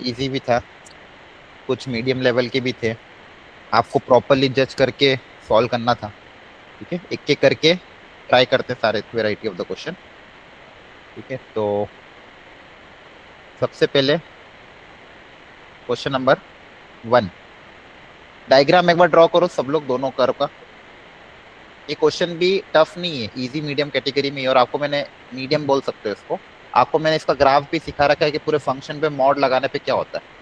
Easy भी था, कुछ मीडियम लेवल के भी थे। आपको प्रॉपरली जज करके सॉल्व करना था। ठीक है, एक एक करके ट्राई करते हैं सारे वेराइटी ऑफ द क्वेश्चन। ठीक है, तो सबसे पहले क्वेश्चन नंबर 1। डायग्राम एक बार ड्रॉ करो सब लोग, दोनों कर्व का। ये क्वेश्चन भी टफ नहीं है, इजी मीडियम कैटेगरी में ही, और आपको मैंने मीडियम बोल सकते हो इसको। आपको मैंने इसका ग्राफ भी सिखा रखा है कि पूरे फंक्शन पे मॉड लगाने पे क्या होता है।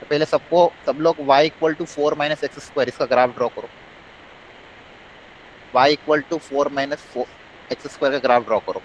तो पहले सब लोग y = 4 - x² इसका ग्राफ ड्रॉ करो। y = 4 - 4 x² का ग्राफ ड्रॉ करो।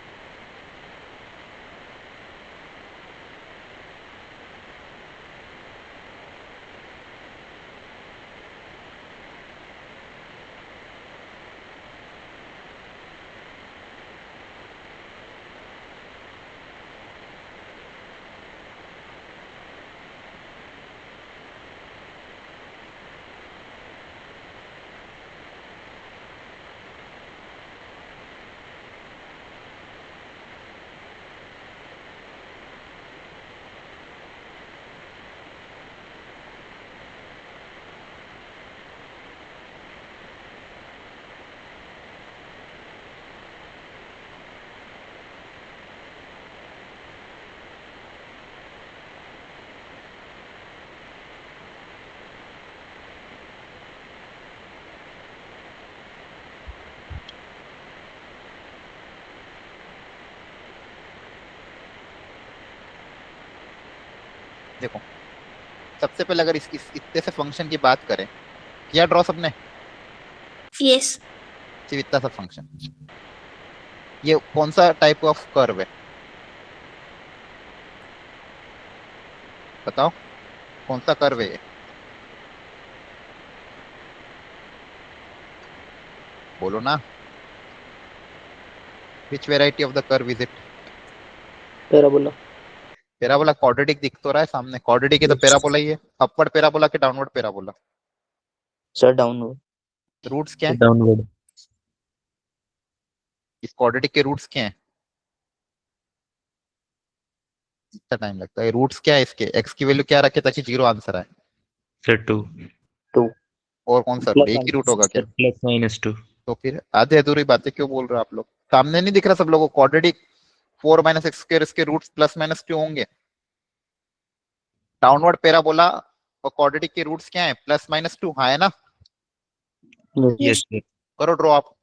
देखो, सबसे पहले अगर इस इतने से फंक्शन की बात करें, किया ड्रॉ सबने? यस। सिर्फ इतना सा फंक्शन। ये कौन सा टाइप ऑफ कर्व है, बताओ? कौन सा कर्व है ये? बोलो ना। Which variety of the curve is it? Parabola. Parabola. Quadratic दिख तो रहा है सामने, क्वाड्रेटिक है तो पैराबोला ही है। अपवर्ड पैराबोला के downward parabola? Sir downward. Roots क्या है डाउनवर्ड। इस क्वाड्रेटिक के? रूट्स क्या है? इतना टाइम लगता है, रूट्स क्या है इसके? एक्स की वैल्यू क्या रखे ताकि जीरो आंसर आए? सर 2। टू। और कौन सा रूट? प्लस एक ही रूट होगा क्या? सर +-2। तो फिर आधे अधूरी बातें क्यों बोल रहे हो आप लोग? सामने नहीं दिख रहा सब लोगों को? क्वाड्रेटिक 4 - x², इसके रूट्स +-2 होंगे। डाउनवर्ड पैराबोला और क्वाड्रेटिक के रूट्स क्या है? +-2। हाँ है ना? Yes sir. करो ड्रॉ आप।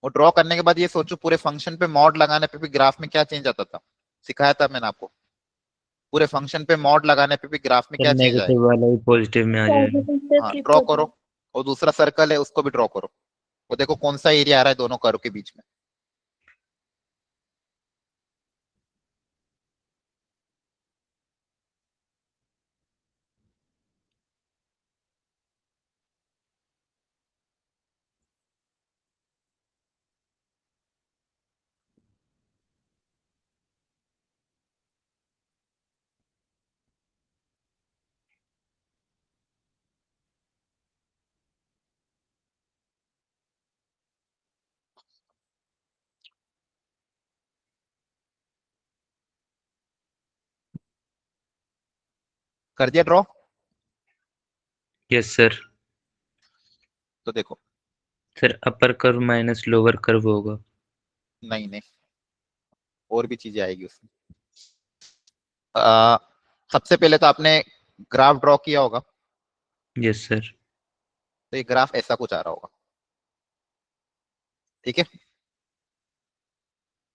वो ड्रॉ करने के बाद ये सोचो पूरे फंक्शन पे मॉड लगाने पे भी ग्राफ में क्या चेंज आता था। सिखाया था मैंने आपको। पूरे फंक्शन पे मॉड लगाने पे भी ग्राफ में सर क्या चेंज आएगा। नेगेटिव वाला ही पॉजिटिव में आ जाएगा। हाँ, ड्रॉ करो। और दूसरा सर्कल है उसको भी ड्रॉ करो। वो देखो कौन सा एरिया आ रहा है दोनों कर्व के बीच में। कर दिया ड्रॉ? Yes sir. तो देखो। Sir upper curve minus lower curve होगा। नहीं नहीं, और भी चीजें आएगी उसमें। आ, सबसे पहले तो आपने ग्राफ ड्रॉ किया होगा। Yes sir. तो ये ग्राफ ऐसा कुछ आ रहा होगा। ठीक है,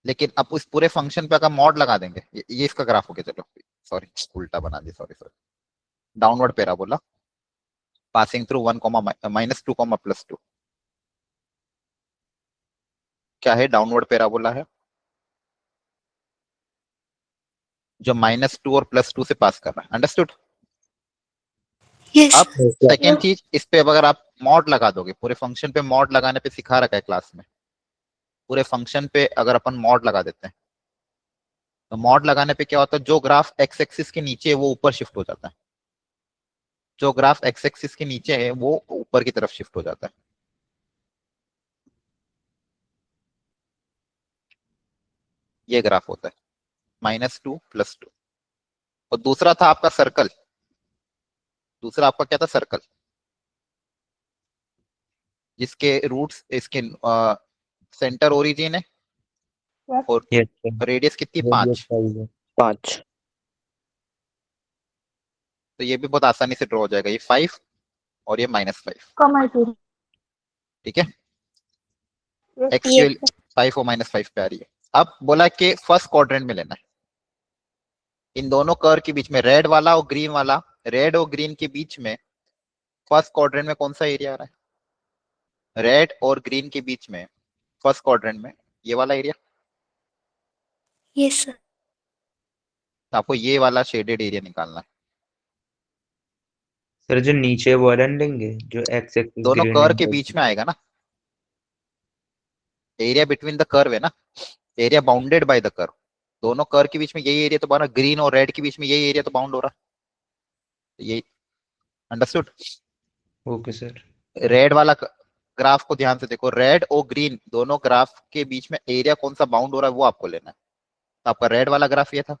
लेकिन अब उस पूरे फंक्शन पे अगर मॉड लगा देंगे, ये इसका ग्राफ हो गया। चलो सॉरी, उल्टा बना दिया, sorry sorry. Downward parabola passing through 1, -2, +2। क्या है? डाउनवर्ड पैराबोला है जो -2 और +2 से पास कर रहा है। अंडरस्टूड? यस। अब सेकेंड चीज, इस पे अगर आप मॉड लगा दोगे, पूरे फंक्शन पे मॉड लगाने पे सिखा रखा है क्लास में। पूरे फंक्शन पे अगर अपन मॉड लगा देते हैं, तो मॉड लगाने पे क्या होता है? जो ग्राफ एक्स एक्सिस के नीचे है वो ऊपर शिफ्ट हो जाता है। जो ग्राफ एक्स एक्सिस के नीचे है वो ऊपर की तरफ शिफ्ट हो जाता है। ये ग्राफ होता है। -2 + 2। और दूसरा था आपका सर्कल, दूसरा आपका क्या था, सर्कल, जिसके रूट्स इसके सेंटर ओरिजिन है और यस सर। रेडियस कितनी, रेडियस 5। 5 है। 5। तो ये भी बहुत आसानी से ड्रॉ हो जाएगा, ये 5 और ये -5, Comma 0. ठीक है। Yes. एक्स की Yes. वैल्यू 5 और -5 पे आ रही है। अब बोला कि फर्स्ट क्वाड्रेंट में लेना है, इन दोनों कर्व के बीच में, रेड वाला और ग्रीन वाला, रेड और ग्रीन के बीच में फर्स्ट क्वाड्रेंट में कौन सा एरिया आ रहा है, रेड और ग्रीन के बीच में फर्स्ट क्वाड्रेंट में ये वाला एरिया। Yes, sir. तो आपको ये वाला शेडेड एरिया निकालना है। सर जो नीचे वाला लेंगे, जो एक्स एक्सिस दोनों ग्रीन कर्व एंड के बीच में आएगा ना, एरिया बिटवीन द कर्व है ना, area bounded by the curve. दोनों कर्व के बीच में यही एरिया तो बना, ग्रीन और रेड के बीच में यही एरिया तो बाउंड हो रहा है, ये अंडरस्टूड। Okay sir. रेड वाला ग्राफ को ध्यान से देखो, रेड और ग्रीन दोनों ग्राफ के बीच में एरिया कौन सा बाउंड हो रहा है वो आपको लेना है। तो आपका रेड वाला ग्राफ ये था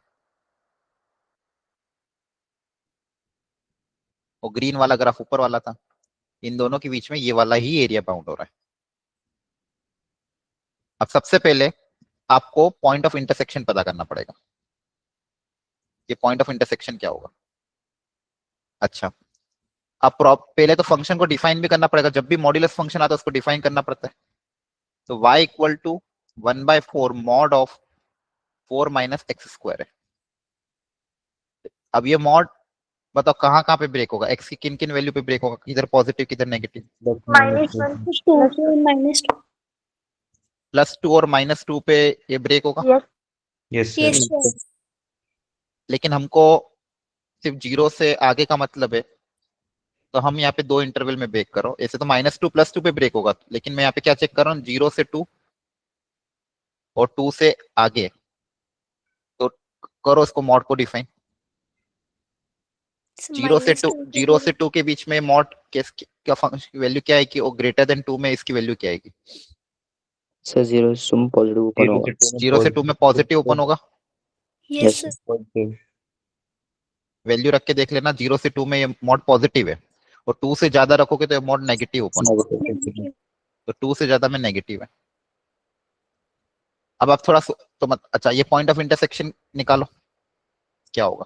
और ग्रीन वाला ग्राफ ऊपर वाला था, इन दोनों के बीच में ये वाला ही एरिया बाउंड हो रहा है। अब सबसे पहले आपको पॉइंट ऑफ इंटरसेक्शन पता करना पड़ेगा, ये पॉइंट ऑफ इंटरसेक्शन क्या होगा। अच्छा, अब पहले तो फंक्शन को डिफाइन भी करना पड़ेगा, जब भी मॉड्यूलस फंक्शन आता है उसको डिफाइन करना पड़ता है। तो y = 1/4 मॉड ऑफ 4 - x² है। अब ये मॉड बताओ कहाँ कहाँ पे ब्रेक होगा, x की किन किन वैल्यू पे ब्रेक होगा, किधर पॉजिटिव किधर नेगेटिव। -1. 2 -2. +2 और -2 पे ये ब्रेक होगा। Yes. Yes Yes, sir. sir. लेकिन हमको सिर्फ 0 से आगे का मतलब है, तो हम यहाँ पे दो इंटरवल में ब्रेक करो। ऐसे तो -2 +2 पे ब्रेक होगा, लेकिन मैं यहाँ पे क्या चेक कर रहा हूँ, 0 से 2 और 2 से आगे। तो करो इसको मॉड को डिफाइन। So 0 से 2, -2. 0 से 2 के बीच में मॉड क्या फंक्शन की वैल्यू क्या आएगी, और ग्रेटर देन 2 में इसकी वैल्यू क्या आएगी। सर 0 से पॉजिटिव ओपन होगा। 0 से 2 में पॉजिटिव ओपन होगा, Yes, yes sir. Positive. Value रख के देख लेना, 0 से 2 में ये मॉड पॉजिटिव है, और 2 से ज्यादा रखोगे तो ये मॉड नेगेटिव ओपन होगा। Negative. तो 2 से ज्यादा में नेगेटिव है। अब आप थोड़ा तो मत, अच्छा ये पॉइंट ऑफ इंटरसेक्शन निकालो क्या होगा,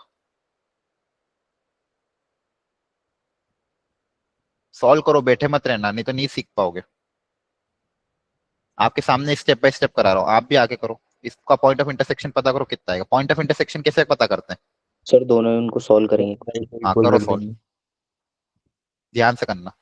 सॉल्व करो, बैठे मत रहना, नहीं तो नहीं सीख पाओगे। आपके सामने स्टेप बाय स्टेप करा रहा हूँ, आप भी आगे करो। इसका पॉइंट ऑफ इंटरसेक्शन पता करो कितना आएगा। पॉइंट ऑफ इंटरसेक्शन कैसे पता करते हैं, सर दोनों उनको सॉल्व करेंगे। हाँ करो सॉल्व, ध्यान से करना।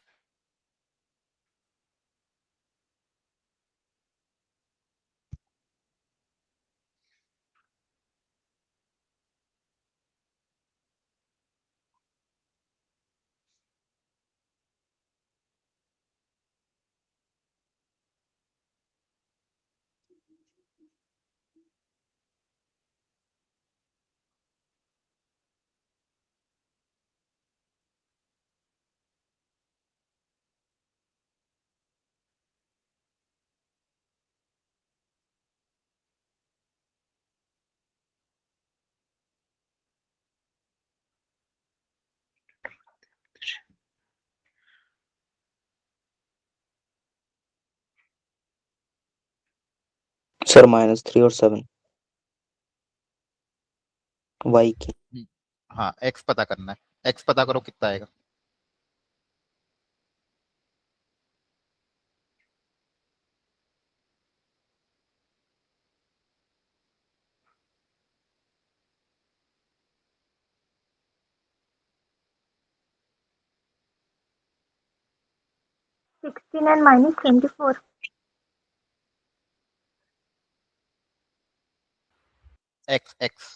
सर -3 और 7 y की। हाँ एक्स पता करना है, एक्स पता करो कितना आएगा। -16 and -24. X x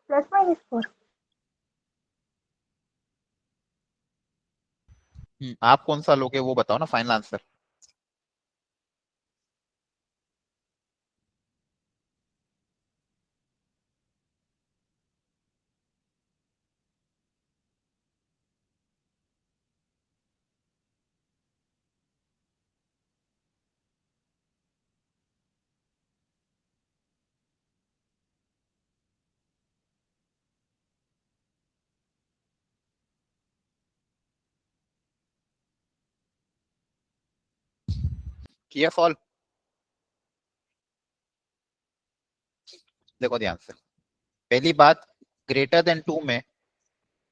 +-4. आप कौन सा लोगे वो बताओ ना फाइनल आंसर। किया सॉल्व। देखो ध्यान से, पहली बात, ग्रेटर देन 2 में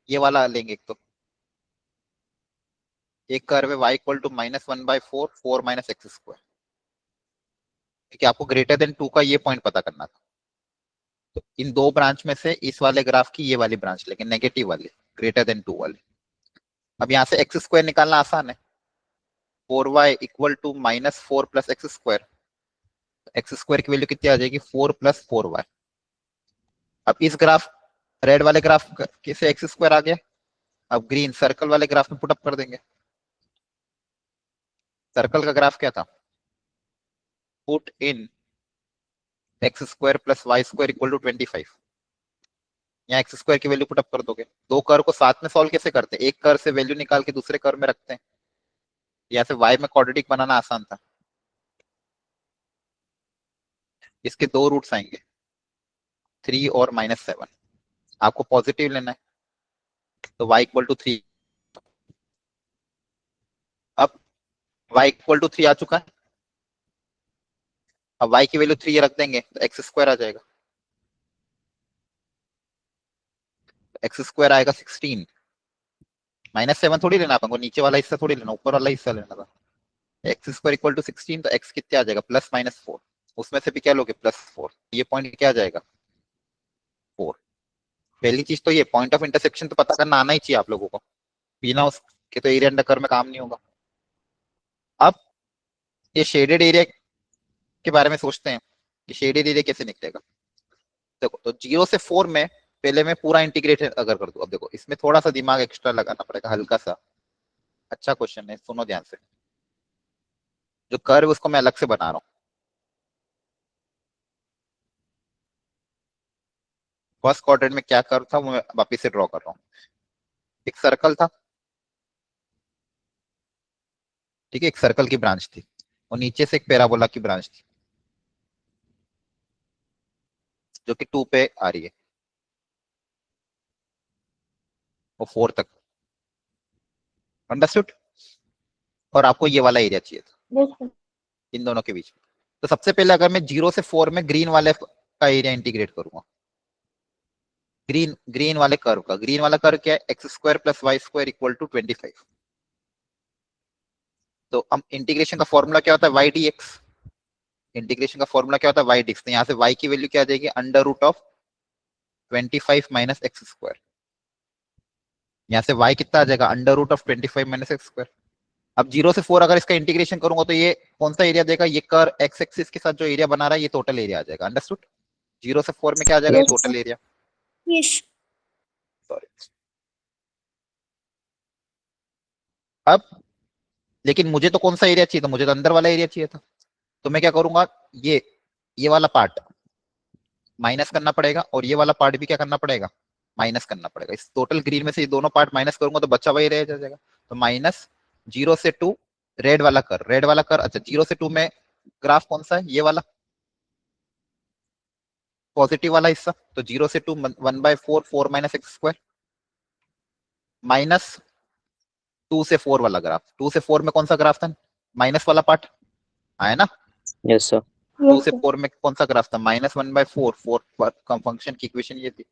ये वाला लेंगे एक तो, एक कर्व है y equal to -1/4 4 minus x square, ठीक है। आपको ग्रेटर देन 2 का ये पॉइंट पता करना था। तो इन दो ब्रांच में से इस वाले ग्राफ की ये वाली ब्रांच लेकिन नेगेटिव वाली, ग्रेटर देन 2 वाली। अब यहाँ से एक्स स्क्वायर निकालना आसान है, 4y equal to -4 plus x square. X square की वैल्यू कितनी आ जाएगी, 4 प्लस 4y। अब इस ग्राफ, रेड वाले ग्राफ से एक्स स्क्वायर आ गया, अब ग्रीन सर्कल वाले ग्राफ में पुटअप कर देंगे। सर्कल का ग्राफ क्या था, put in x square plus y square equal to 25। यहाँ एक्स स्क्वायर की वैल्यू पुटअप कर दोगे। दो कर को साथ में सॉल्व कैसे करते हैं, एक कर से वैल्यू निकाल के दूसरे कर में रखते हैं। यहाँ से वाई में क्वाड्रेटिक बनाना आसान था। इसके दो रूट्स आएंगे, 3 और -7। आपको पॉजिटिव लेना है, तो y इक्वल टू 3। अब y इक्वल टू 3 आ चुका है, अब y की वैल्यू 3 रख देंगे तो एक्स स्क्वायर आ जाएगा। एक्स स्क्वायर आएगा 16। -7 थोड़ी लेना आपको, नीचे वाला हिस्सा थोड़ी लेना, ऊपर वाला हिस्सा लेना था। एक्स स्क्वायर इक्वल टू 16, तो एक्स कितने आ जाएगा, +-4। उसमें से भी क्या लोगे, +4। ये पॉइंट क्या आ जाएगा, 4। पहली चीज तो ये पॉइंट ऑफ इंटरसेक्शन तो पता करना आना ही चाहिए आप लोगों को, बिना उसके तो एरिया अंडर कर्व में काम नहीं होगा। अब ये शेडेड एरिया के बारे में सोचते हैं कि शेडेड एरिया कैसे निकलेगा। देखो, तो 0 से 4 में पहले मैं पूरा इंटीग्रेटेड अगर कर दूं, अब देखो इसमें थोड़ा सा दिमाग एक्स्ट्रा लगाना पड़ेगा, हल्का सा। अच्छा क्वेश्चन है, सुनो ध्यान से। जो कर्व उसको मैं अलग से बना रहा हूँ। फर्स्ट क्वाड्रेंट में क्या कर्व था वो मैं वापिस से ड्रॉ कर रहा हूँ। एक सर्कल था, ठीक है, एक सर्कल की ब्रांच थी और नीचे से एक पैराबोला की ब्रांच थी जो कि 2 पे आ रही है और 4 तक। अंडरस्टूड। और आपको ये वाला एरिया चाहिए था Yes, sir. इन दोनों के बीच में। तो सबसे पहले अगर मैं 0 से 4 में ग्रीन वाले का एरिया इंटीग्रेट करूंगा, ग्रीन वाले कर्व का, ग्रीन वाला कर्व क्या है, x square plus y square equal to 25। तो अब इंटीग्रेशन का फॉर्मूला क्या होता है, वाई डी एक्स। इंटीग्रेशन का फॉर्मूला क्या होता है, वाई डी एक्स। तो यहाँ से वाई की वैल्यू क्या आ जाएगी, √25 माइनस एक्स स्क्वायर। यहाँ से वाई कितना आ जाएगा, √25 माइनस एक्स स्क्वायर। अब 0 से 4 अगर इसका इंटीग्रेशन करूंगा तो ये कौन सा एरिया देगा, ये कर्व एक्स एक्सिस के साथ जो एरिया बना रहा है ये टोटल एरिया आ जाएगा। अंडरस्टूड। 0 से 4 में क्या आ जाएगा, ये Yes, total sir. Area. Yes. Sorry. अब लेकिन मुझे तो कौन सा एरिया चाहिए था, मुझे तो अंदर वाला एरिया चाहिए था। तो मैं क्या करूंगा, ये वाला पार्ट माइनस करना पड़ेगा और ये वाला पार्ट भी क्या करना पड़ेगा, माइनस करना पड़ेगा। इस टोटल ग्रीन में से ये दोनों पार्ट माइनस करूंगा तो बचा वही रह जाएगा। तो -0 से 2 रेड वाला कर। अच्छा, 0 से 2 में ग्राफ कौन सा है, ये वाला पॉजिटिव वाला हिस्सा। तो 0 से 2 1/4 4 माइनस एक्स स्क्वायर, माइनस 2 से 4 वाला ग्राफ। 2 से 4 में कौन सा ग्राफ था, माइनस वाला पार्ट आया ना। Yes sir. 2 Yes, से sir. 4 में कौन सा ग्राफ था, -1/4 4 फंक्शन की इक्वेशन ये थी।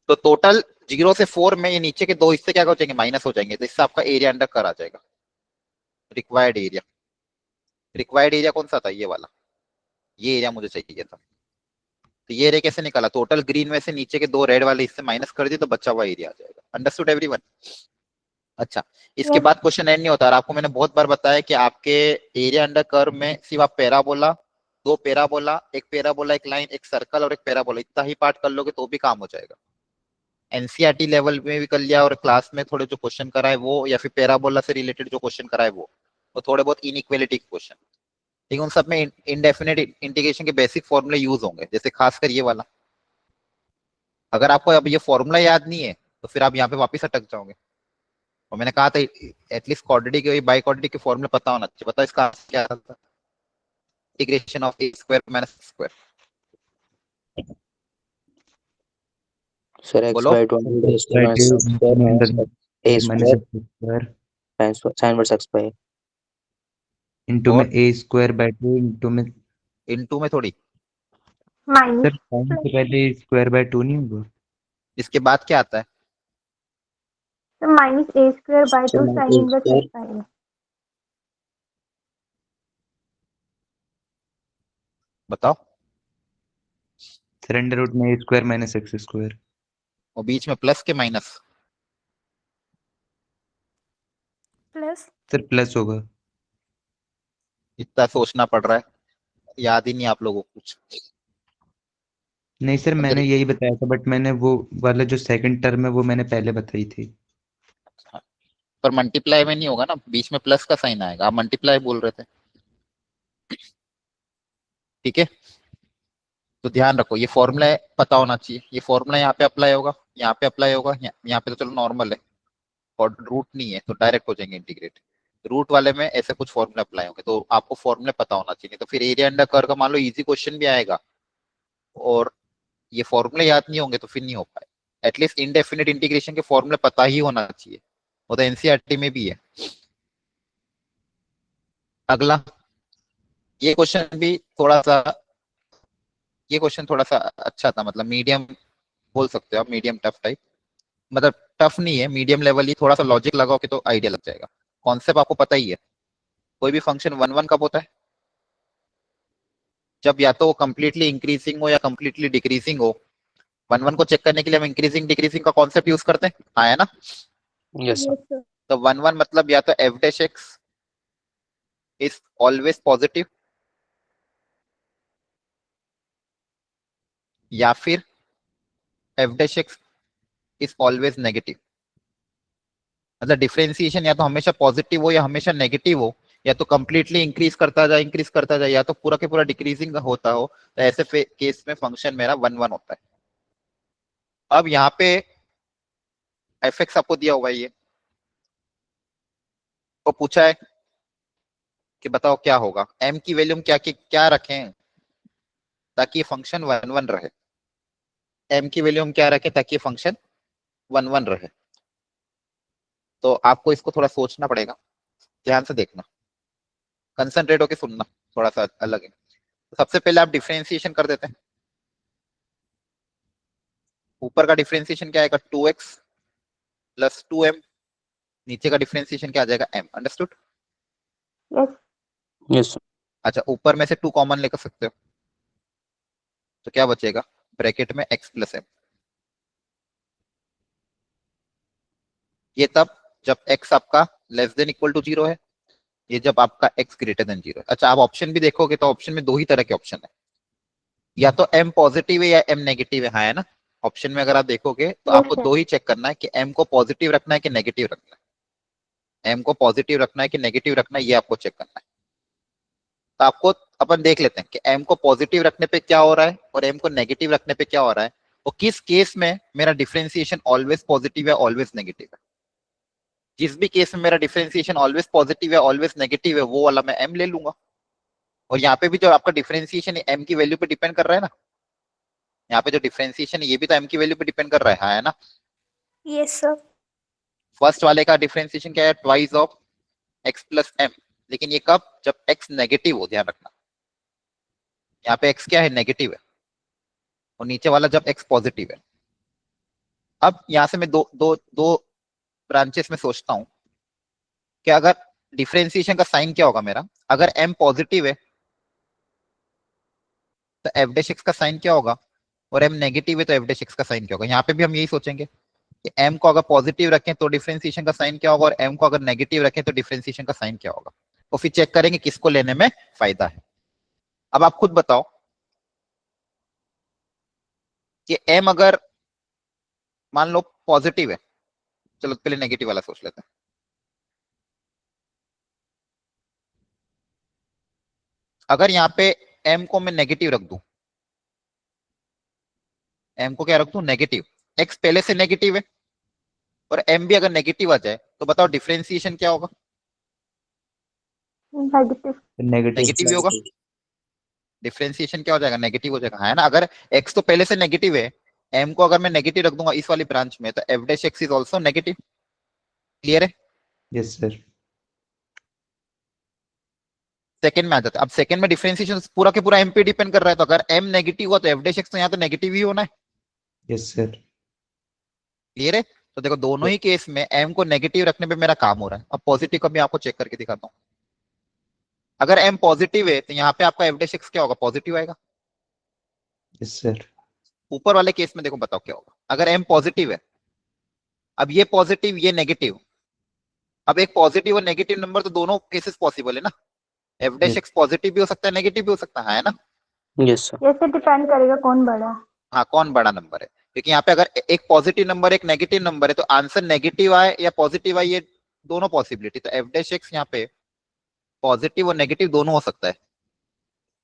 तो टोटल 0 से 4 में ये नीचे के दो हिस्से क्या हो जाएंगे, माइनस हो जाएंगे। तो इससे आपका एरिया अंडर कर आ जाएगा, रिक्वायर्ड एरिया। रिक्वायर्ड एरिया कौन सा था, ये वाला, ये एरिया मुझे चाहिए था। तो ये एरिया कैसे निकाला, टोटल ग्रीन में से नीचे के दो रेड वाले हिस्से माइनस कर दिए तो बचा हुआ एरिया आ जाएगा। Understood everyone. अच्छा, इसके Yes. बाद क्वेश्चन एंड नहीं होता। और आपको मैंने बहुत बार बताया कि आपके एरिया अंडर कर्व में सिर्फ आप पैराबोला, दो पैराबोला, एक लाइन, एक सर्कल और एक पैराबोला, इतना ही पार्ट कर लोगे तो भी काम हो जाएगा। एनसीईआरटी लेवल में भी कर लिया और क्लास में थोड़े जो क्वेश्चन कराए वो, या फिर पैराबोला से रिलेटेड जो क्वेश्चन कराए वो, तो थोड़े बहुत इनइक्वालिटी के क्वेश्चन, ठीक है, उन सब में इनडेफिनेट इंटीग्रेशन के बेसिक फॉर्मूले यूज होंगे, जैसे खासकर ये वाला। अगर आपको अब ये फॉर्मूला याद नहीं है तो फिर आप यहाँ पे वापस अटक जाओगे। और मैंने कहा था एटलीस्ट क्वाड्रेटिक के बाई क्वाड्रेटिक के फॉर्मूले पता होना चाहिए। पता इसका आंसर क्या था? Integration of A square minus square. Sir x बोलो। by 20 raised to minus x square minus a minus square square times sin inverse x by a। Into में और ए स्क्वायर बाय 2 इंटू में इनटू में थोड़ी, minus sir sign से पहले square by 2 नहीं होगा? इसके बाद क्या आता है? Minus A square by So 2 minus sine a inverse square x by A. बताओ। सर अंडर रूट में A square minus x square. और बीच में प्लस के माइनस? प्लस सर प्लस होगा। इतना सोचना पड़ रहा है, याद ही नहीं आप लोगों को कुछ। नहीं सर मैंने यही बताया था, बट मैंने वो वाला जो सेकंड टर्म है वो मैंने पहले बताई थी। पर मल्टीप्लाई में नहीं होगा ना, बीच में प्लस का साइन आएगा, आप मल्टीप्लाई बोल रहे थे, ठीक है। तो ध्यान रखो ये फॉर्मूला पता होना चाहिए, ये फॉर्मूला यहाँ पे अप्लाई होगा, यहाँ पे अप्लाई होगा, यहाँ पे तो चलो नॉर्मल है और रूट नहीं है तो डायरेक्ट हो जाएंगे इंटीग्रेट। रूट वाले में ऐसे कुछ फॉर्मूले अप्लाई होंगे, तो आपको फॉर्मूले पता होना चाहिए, तो फिर एरिया अंडर कर्व का मान लो इजी क्वेश्चन भी आएगा और ये फॉर्मूले याद नहीं होंगे तो फिर नहीं हो पाए। एटलीस्ट इनडेफिनिट इंटीग्रेशन के फॉर्मूले पता ही होना चाहिए, वो तो एनसीईआरटी में भी है। अगला ये क्वेश्चन भी थोड़ा सा, ये क्वेश्चन थोड़ा सा अच्छा था, मतलब मीडियम बोल सकते हो आप, मीडियम टफ टाइप, मतलब टफ नहीं है, मीडियम लेवल ही, थोड़ा सा लॉजिक लगाओगे तो आइडिया लग जाएगा। कॉन्सेप्ट आपको पता ही है, कोई भी फंक्शन वन वन कब होता है? जब या तो वो कंप्लीटली इंक्रीजिंग हो या कंप्लीटली डिक्रीजिंग हो। वन वन को चेक करने के लिए हम इंक्रीजिंग डिक्रीजिंग का कॉन्सेप्ट यूज करते हैं, हाँ है ना। yes sir। Yes sir. तो वन वन मतलब या तो F dash x is always positive, या फिर F dash x is always negative. मतलब डिफरेंशिएशन या तो हमेशा पॉजिटिव हो या हमेशा नेगेटिव हो, या तो कंप्लीटली इंक्रीज करता जाए या तो पूरा के पूरा डिक्रीजिंग होता हो, तो ऐसे केस में फंक्शन मेरा वन वन होता है। अब यहाँ पे एफ एक्स आपको दिया हुआ है, ये तो पूछा है कि बताओ क्या होगा, एम की वैल्यू हम क्या रखें ताकि ये फंक्शन वन वन रहे। एम की वैल्यू हम क्या रखें ताकि ये फंक्शन वन वन रहे। तो आपको इसको थोड़ा सोचना पड़ेगा, ध्यान से देखना, कंसंट्रेट होकर सुनना, थोड़ा सा अलग है। तो सबसे पहले आप डिफरेंशिएशन कर देते हैं। ऊपर का डिफरेंशिएशन क्या आएगा? 2x प्लस 2m, नीचे का डिफरेंशिएशन क्या आ जाएगा? m। Understood? Yes yes sir। अच्छा, ऊपर में से 2 कॉमन लेकर सकते हो तो क्या बचेगा? ब्रैकेट में x प्लस m। ये तब जब x आपका लेस देन इक्वल टू 0 है, ये जब आपका x ग्रेटर देन 0 है। अच्छा, आप ऑप्शन भी देखोगे तो ऑप्शन में दो ही तरह के ऑप्शन है, या तो m पॉजिटिव है या m नेगेटिव है, हाँ है ना। ऑप्शन में अगर आप देखोगे तो आपको सर। दो ही चेक करना है कि m को पॉजिटिव रखना है कि नेगेटिव रखना है। m को पॉजिटिव रखना है कि नेगेटिव रखना है, ये आपको चेक करना है। तो आपको अपन देख लेते हैं कि m को पॉजिटिव रखने पे क्या हो रहा है और m को नेगेटिव रखने पे क्या हो रहा है, और किस केस में मेरा डिफरेंशिएशन ऑलवेज पॉजिटिव है ऑलवेज नेगेटिव है। जिस भी केस में मेरा डिफरेंशिएशन ऑलवेज पॉजिटिव है ऑलवेज नेगेटिव है, वो वाला मैं m ले लूंगा। और यहाँ पे भी जो आपका डिफरेंशिएशन है m की वैल्यू पे डिपेंड कर रहा है ना, यहाँ पे जो डिफरेंशिएशन है ये भी तो m की वैल्यू पे डिपेंड कर रहा है, हाँ है ना। Yes sir. फर्स्ट वाले का डिफरेंशिएशन क्या है? Twice of x plus m, लेकिन ये कब? जब x नेगेटिव हो, ध्यान रखना। यहाँ पे x क्या है? नेगेटिव है। और नीचे वाला जब x पॉजिटिव है। अब यहाँ से मैं दो ब्रांचेस में सोचता हूँ कि अगर डिफरेंशिएशन का साइन क्या होगा मेरा, अगर m पॉजिटिव है तो एफ डैश एक्स का साइन क्या होगा, और m नेगेटिव है तो एफ डैश एक्स का साइन क्या होगा। यहाँ पे भी हम यही सोचेंगे कि m को अगर पॉजिटिव रखें तो डिफरेंशिएशन का साइन क्या होगा, और m को अगर नेगेटिव रखें तो डिफरेंशिएशन का साइन क्या होगा। तो फिर चेक करेंगे किसको लेने में फायदा है। अब आप खुद बताओ कि m अगर मान लो पॉजिटिव है, चलो पहले नेगेटिव वाला सोच लेते हैं। अगर यहाँ पे m को मैं नेगेटिव रख दूं, m को क्या रख दूं, नेगेटिव, x पहले से नेगेटिव है और m भी अगर नेगेटिव आ जाए तो बताओ डिफरेंशिएशन क्या होगा, नेगेटिव। नेगेटिव। नेगेटिव ही होगा। डिफरेंशिएशन क्या हो जाएगा, नेगेटिव हो जाएगा, है ना। अगर x तो पहले से नेगेटिव है, m को अगर मैं नेगेटिव रख दूंगा इस वाली ब्रांच में, तो f dash x is also negative. Clear है। Yes sir. सेकंड में आ जाता है। अब सेकंड में डिफरेंशिएशन पूरा के पूरा m पे डिपेंड कर रहा है, तो अगर m नेगेटिव हुआ तो f डैश x तो यहाँ तो नेगेटिव ही होना है। Yes sir. क्लियर है। तो देखो दोनों ही केस में m को नेगेटिव रखने पे मेरा काम हो रहा है। अब पॉजिटिव का भी आपको चेक करके दिखाता हूँ। अगर m पॉजिटिव है तो यहाँ पे आपका f डैश x क्या होगा, पॉजिटिव आएगा। Yes sir. ऊपर वाले केस में देखो बताओ क्या होगा। अगर m पॉजिटिव है, अब ये पॉजिटिव ये नेगेटिव, अब एक पॉजिटिव और नेगेटिव नंबर तो दोनों केसेस पॉसिबल है ना। f डैश x पॉजिटिव भी हो सकता है नेगेटिव भी हो सकता है ना। Yes, sir. ये से डिपेंड करेगा कौन बड़ा है। हाँ कौन बड़ा नंबर है, क्योंकि यहाँ पे अगर एक पॉजिटिव नंबर एक नेगेटिव नंबर है तो आंसर नेगेटिव आए या पॉजिटिव आए, ये दोनों पॉसिबिलिटी। तो f डैश x यहाँ पे पॉजिटिव और नेगेटिव दोनों हो सकता है।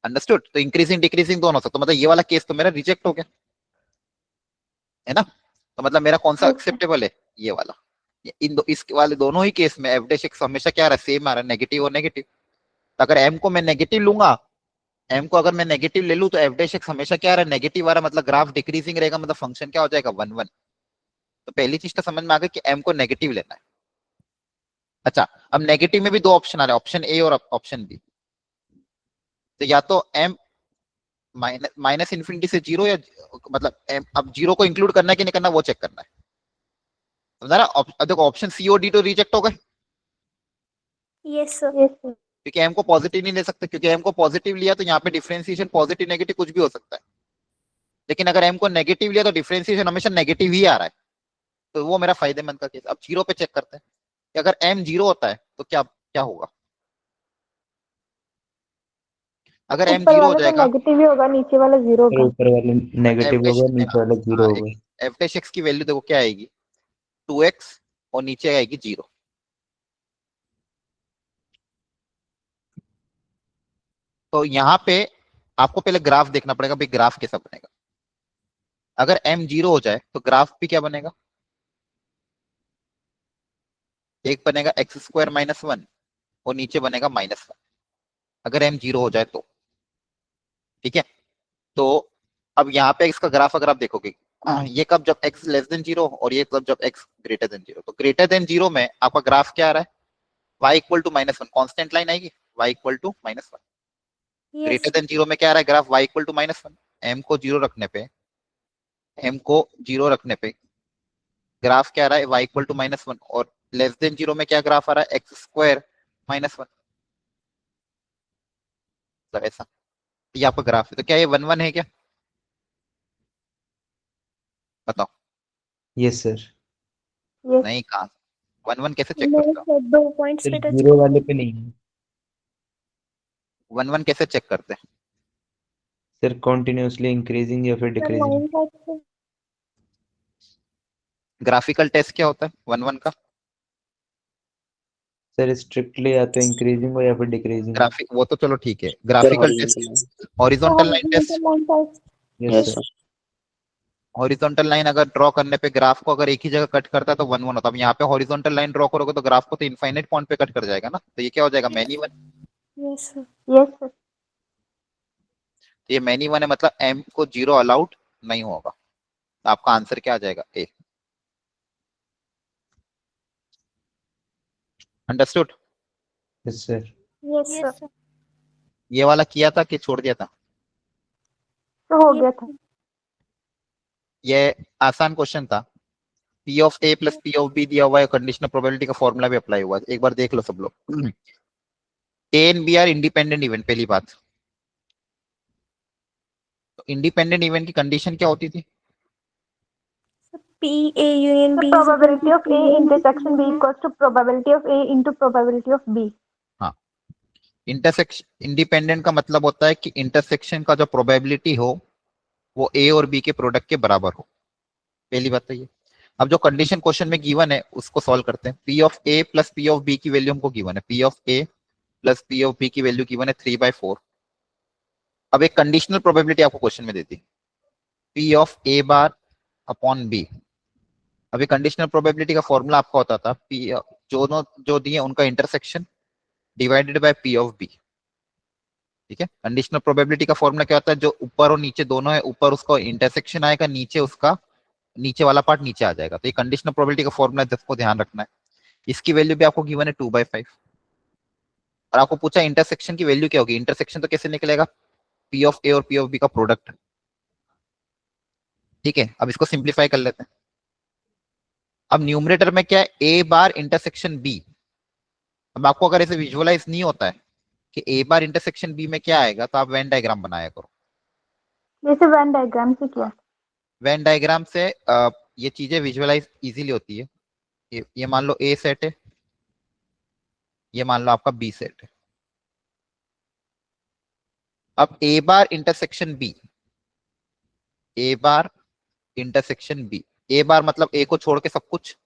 अंडरस्टूड। तो इंक्रीजिंग डिक्रीजिंग दोनों हो सकता है, मतलब ये वाला केस तो मेरा रिजेक्ट हो गया, है ना। तो मतलब मेरा कौन सा एक्सेप्टेबल है, ये वाला। इस वाले दोनों ही केस में f डैश x हमेशा क्या आ रहा है, सेम आ रहा है, नेगेटिव और नेगेटिव। तो अगर m को मैं नेगेटिव लूंगा, m को अगर मैं नेगेटिव ले लूं तो f डैश x हमेशा क्या आ रहा है, नेगेटिव आ रहा है, मतलब ग्राफ डिक्रीजिंग रहेगा, मतलब फंक्शन क्या हो जाएगा, 1 1। तो पहली चीज तो समझ में आ गई कि m को नेगेटिव लेना है। अच्छा, अब नेगेटिव में भी दो ऑप्शन आ रहे हैं, ऑप्शन ए और ऑप्शन बी। तो या तो m माइनस इन्फिनिटी से जीरो, या मतलब अब जीरो को इंक्लूड करना है कि नहीं करना वो चेक करना है, समझा ना। अब देखो ऑप्शन सी और डी तो रिजेक्ट हो गए, यस सर। क्योंकि m को पॉजिटिव नहीं ले सकते, क्योंकि m को पॉजिटिव लिया तो यहाँ पे डिफरेंशिएशन पॉजिटिव नेगेटिव कुछ भी हो सकता है। लेकिन अगर m को नेगेटिव लिया तो डिफरेंशिएशन हमेशा नेगेटिव ही आ रहा है, तो वो मेरा फायदेमंद का केस। अब जीरो पे चेक करते हैं कि अगर m जीरो होता है तो क्या क्या होगा। अगर m ऊपर जीरो हो वाला तो जाएगा, नेगेटिव ही होगा, नीचे वाला जीरो होगा। ऊपर वाले नेगेटिव होगा, नीचे वाला जीरो होगा। f डैश x की वैल्यू देखो क्या आएगी, 2x, और नीचे आएगी 0। तो यहाँ पे आपको पहले ग्राफ देखना पड़ेगा, भाई ग्राफ कैसा बनेगा। अगर m जीरो हो जाए तो ग्राफ भी क्या बनेगा, एक बनेगा एक्स स्क्वायर माइनस 1 और नीचे बनेगा -1, अगर m जीरो हो जाए तो। ठीक है। तो अब यहाँ पे इसका ग्राफ अगर आप देखोगे, ये कब, जब x लेस देन जीरो, और ये कब, जब x ग्रेटर देन जीरो। तो ग्रेटर देन जीरो में आपका ग्राफ क्या आ रहा है, y equal to -1, constant line आएगी, y equal to -1। Greater than zero में क्या आ रहा है graph, y equal to -1। m को जीरो रखने पे, m को जीरो रखने पे ग्राफ क्या आ रहा है, y इक्वल टू -1। और लेस देन जीरो में क्या ग्राफ आ रहा है, एक्स स्क्वायर -1। तो ऐसा ये आपका ग्राफ है। तो क्या ये 1 1 है क्या, बताओ। Yes sir. यस। नहीं, कहाँ 1 1 कैसे चेक नहीं करते हो, सर, 2 पॉइंट्स पे सर टच जीरो वाले पे नहीं है 1 1 कैसे चेक करते हैं। सर, कॉन्टिन्यूसली इंक्रीजिंग या फिर सर, डिक्रीजिंग। लाइन का ग्राफिकल टेस्ट क्या होता है 1 1 का, सर स्ट्रिक्टली या तो इंक्रीजिंग हो या फिर डिक्रीजिंग। ग्राफिक वो तो चलो ठीक है, Sir, graphical horizontal test, line. Horizontal line test. Line का yes Yes, sir. sir. Horizontal line अगर ड्रॉ करने पे ग्राफ को अगर एक ही जगह कट करता है तो 1 1 होता है। अब यहाँ पे हॉरिजॉन्टल लाइन ड्रॉ करोगे तो ग्राफ को तो इनफाइनाइट पॉइंट पे कट कर जाएगा ना, तो ये क्या हो जाएगा, many 1। Yes sir. Yes sir. ये मैनी 1 है, मतलब m को जीरो अलाउड नहीं होगा। तो आपका आंसर क्या आ जाएगा, A. Understood. Yes sir. Yes sir. ये वाला किया था कि छोड़ दिया था, तो हो गया था। ये आसान क्वेश्चन था। P of A plus P of B दिया हुआ है, कंडीशनल प्रोबेबिलिटी का फॉर्मूला भी अप्लाई हुआ है, एक बार देख लो सब लोग। A and B are independent event, पहली बात। तो इंडिपेंडेंट इवेंट की कंडीशन क्या होती थी, P A union B probability of A intersection B equals to probability of A into probability of B. हाँ, इंटरसेक्शन इंडिपेंडेंट का मतलब होता है कि इंटरसेक्शन का जो प्रोबेबिलिटी हो वो A और B के प्रोडक्ट के बराबर हो, पहली बात तो ये। अब जो कंडीशन क्वेश्चन में गिवन है उसको सॉल्व करते हैं। P of A plus P of B की वैल्यू हमको गिवन है, P of A plus P of B की वैल्यू गिवन है 3/4। अब एक कंडीशनल प्रोबेबिलिटी आपको क्वेश्चन में देती, P of A bar upon B. अभी कंडीशनल प्रोबेबिलिटी का फॉर्मूला आपका होता था पी, जो दिए उनका intersection divided by P of B. ठीक है, कंडीशनल प्रोबेबिलिटी का फॉर्मूला क्या होता है, जो ऊपर और नीचे दोनों है, ऊपर उसका इंटरसेक्शन आएगा, नीचे उसका नीचे वाला पार्ट नीचे आ जाएगा। तो ये कंडीशनल प्रोबेबिलिटी का फॉर्मूला है, जिसको ध्यान रखना है। इसकी वैल्यू भी आपको गिवन है 2/5, और आपको पूछा इंटरसेक्शन की वैल्यू क्या होगी। इंटरसेक्शन तो कैसे निकलेगा, पी ऑफ ए और पी ऑफ बी का प्रोडक्ट। ठीक है, अब इसको सिंप्लीफाई कर लेते हैं। अब न्यूमरेटर में क्या है, ए बार इंटरसेक्शन बी। अब आपको अगर ऐसे विजुअलाइज नहीं होता है कि ए बार इंटरसेक्शन बी में क्या आएगा, तो आप वेन डायग्राम बनाया करो। जैसे वेन डायग्राम से किया। वेन डायग्राम से ये चीजें विजुअलाइज इजीली होती है। ये मान लो ए सेट है, ये मान लो आपका बी सेट है। अब ए bar intersection B, A bar intersection B, A बार मतलब ए को छोड़ के सब कुछ,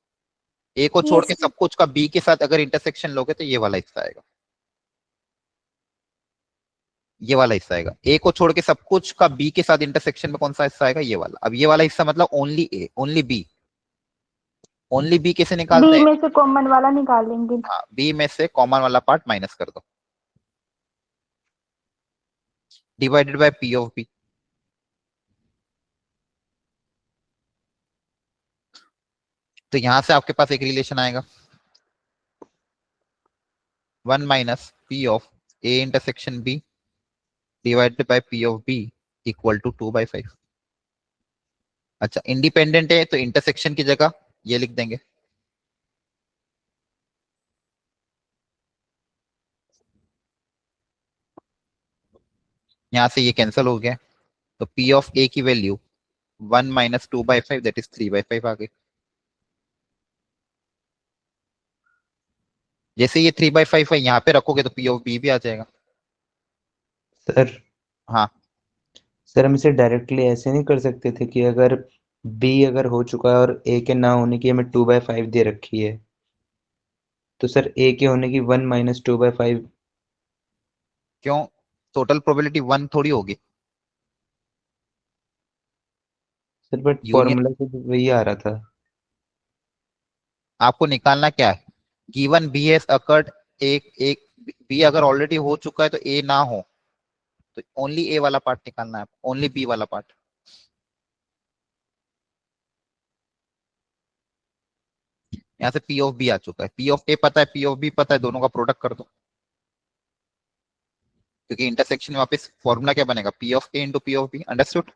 ए को छोड़ के सब कुछ का बी के साथ अगर इंटरसेक्शन लोगे तो ये वाला हिस्सा आएगा, ये वाला हिस्सा आएगा। ए को छोड़ के सब कुछ का बी के साथ इंटरसेक्शन में कौन सा हिस्सा आएगा, ये वाला। अब ये वाला हिस्सा मतलब ओनली ए, ओनली बी। ओनली बी कैसे निकालते बी हैं, में से कॉमन वाला निकालेंगे। हाँ, बी में से कॉमन वाला पार्ट माइनस कर दो, divided by P of B. तो यहां से आपके पास एक रिलेशन आएगा, 1 minus P of A intersection B divided by P of B equal to 2/5। अच्छा, इंडिपेंडेंट है तो इंटरसेक्शन की जगह ये लिख देंगे, यहां से ये कैंसिल हो गया। तो पी ऑफ ए की वैल्यू 1 माइनस 2/5 दैट इज 3/5 आ गई। जैसे ये 3/5 है यहाँ पे रखोगे तो पी ऑफ बी भी आ जाएगा। सर हाँ, सर हम इसे डायरेक्टली ऐसे नहीं कर सकते थे कि अगर बी अगर हो चुका है और ए के ना होने की हमें 2/5 दे रखी है, तो सर ए के होने की 1 माइनस 2/5। क्यों, टोटल प्रोबेबिलिटी 1 थोड़ी होगी। सर बट यूनियन, फॉर्मूला से तो वही आ रहा था। आपको निकालना क्या है, गिवन बी हैज अकर्ड, एक एक बी अगर ऑलरेडी हो चुका है तो ए ना हो, तो ओनली ए वाला पार्ट निकालना है, ओनली बी वाला पार्ट। यहाँ से पी ऑफ बी आ चुका है, पी ऑफ ए पता है, पी ऑफ बी पता है, दोनों का प्रोडक्ट कर दो, क्योंकि इंटरसेक्शन में वापस फॉर्मूला क्या बनेगा, P of A into P of B. Understood.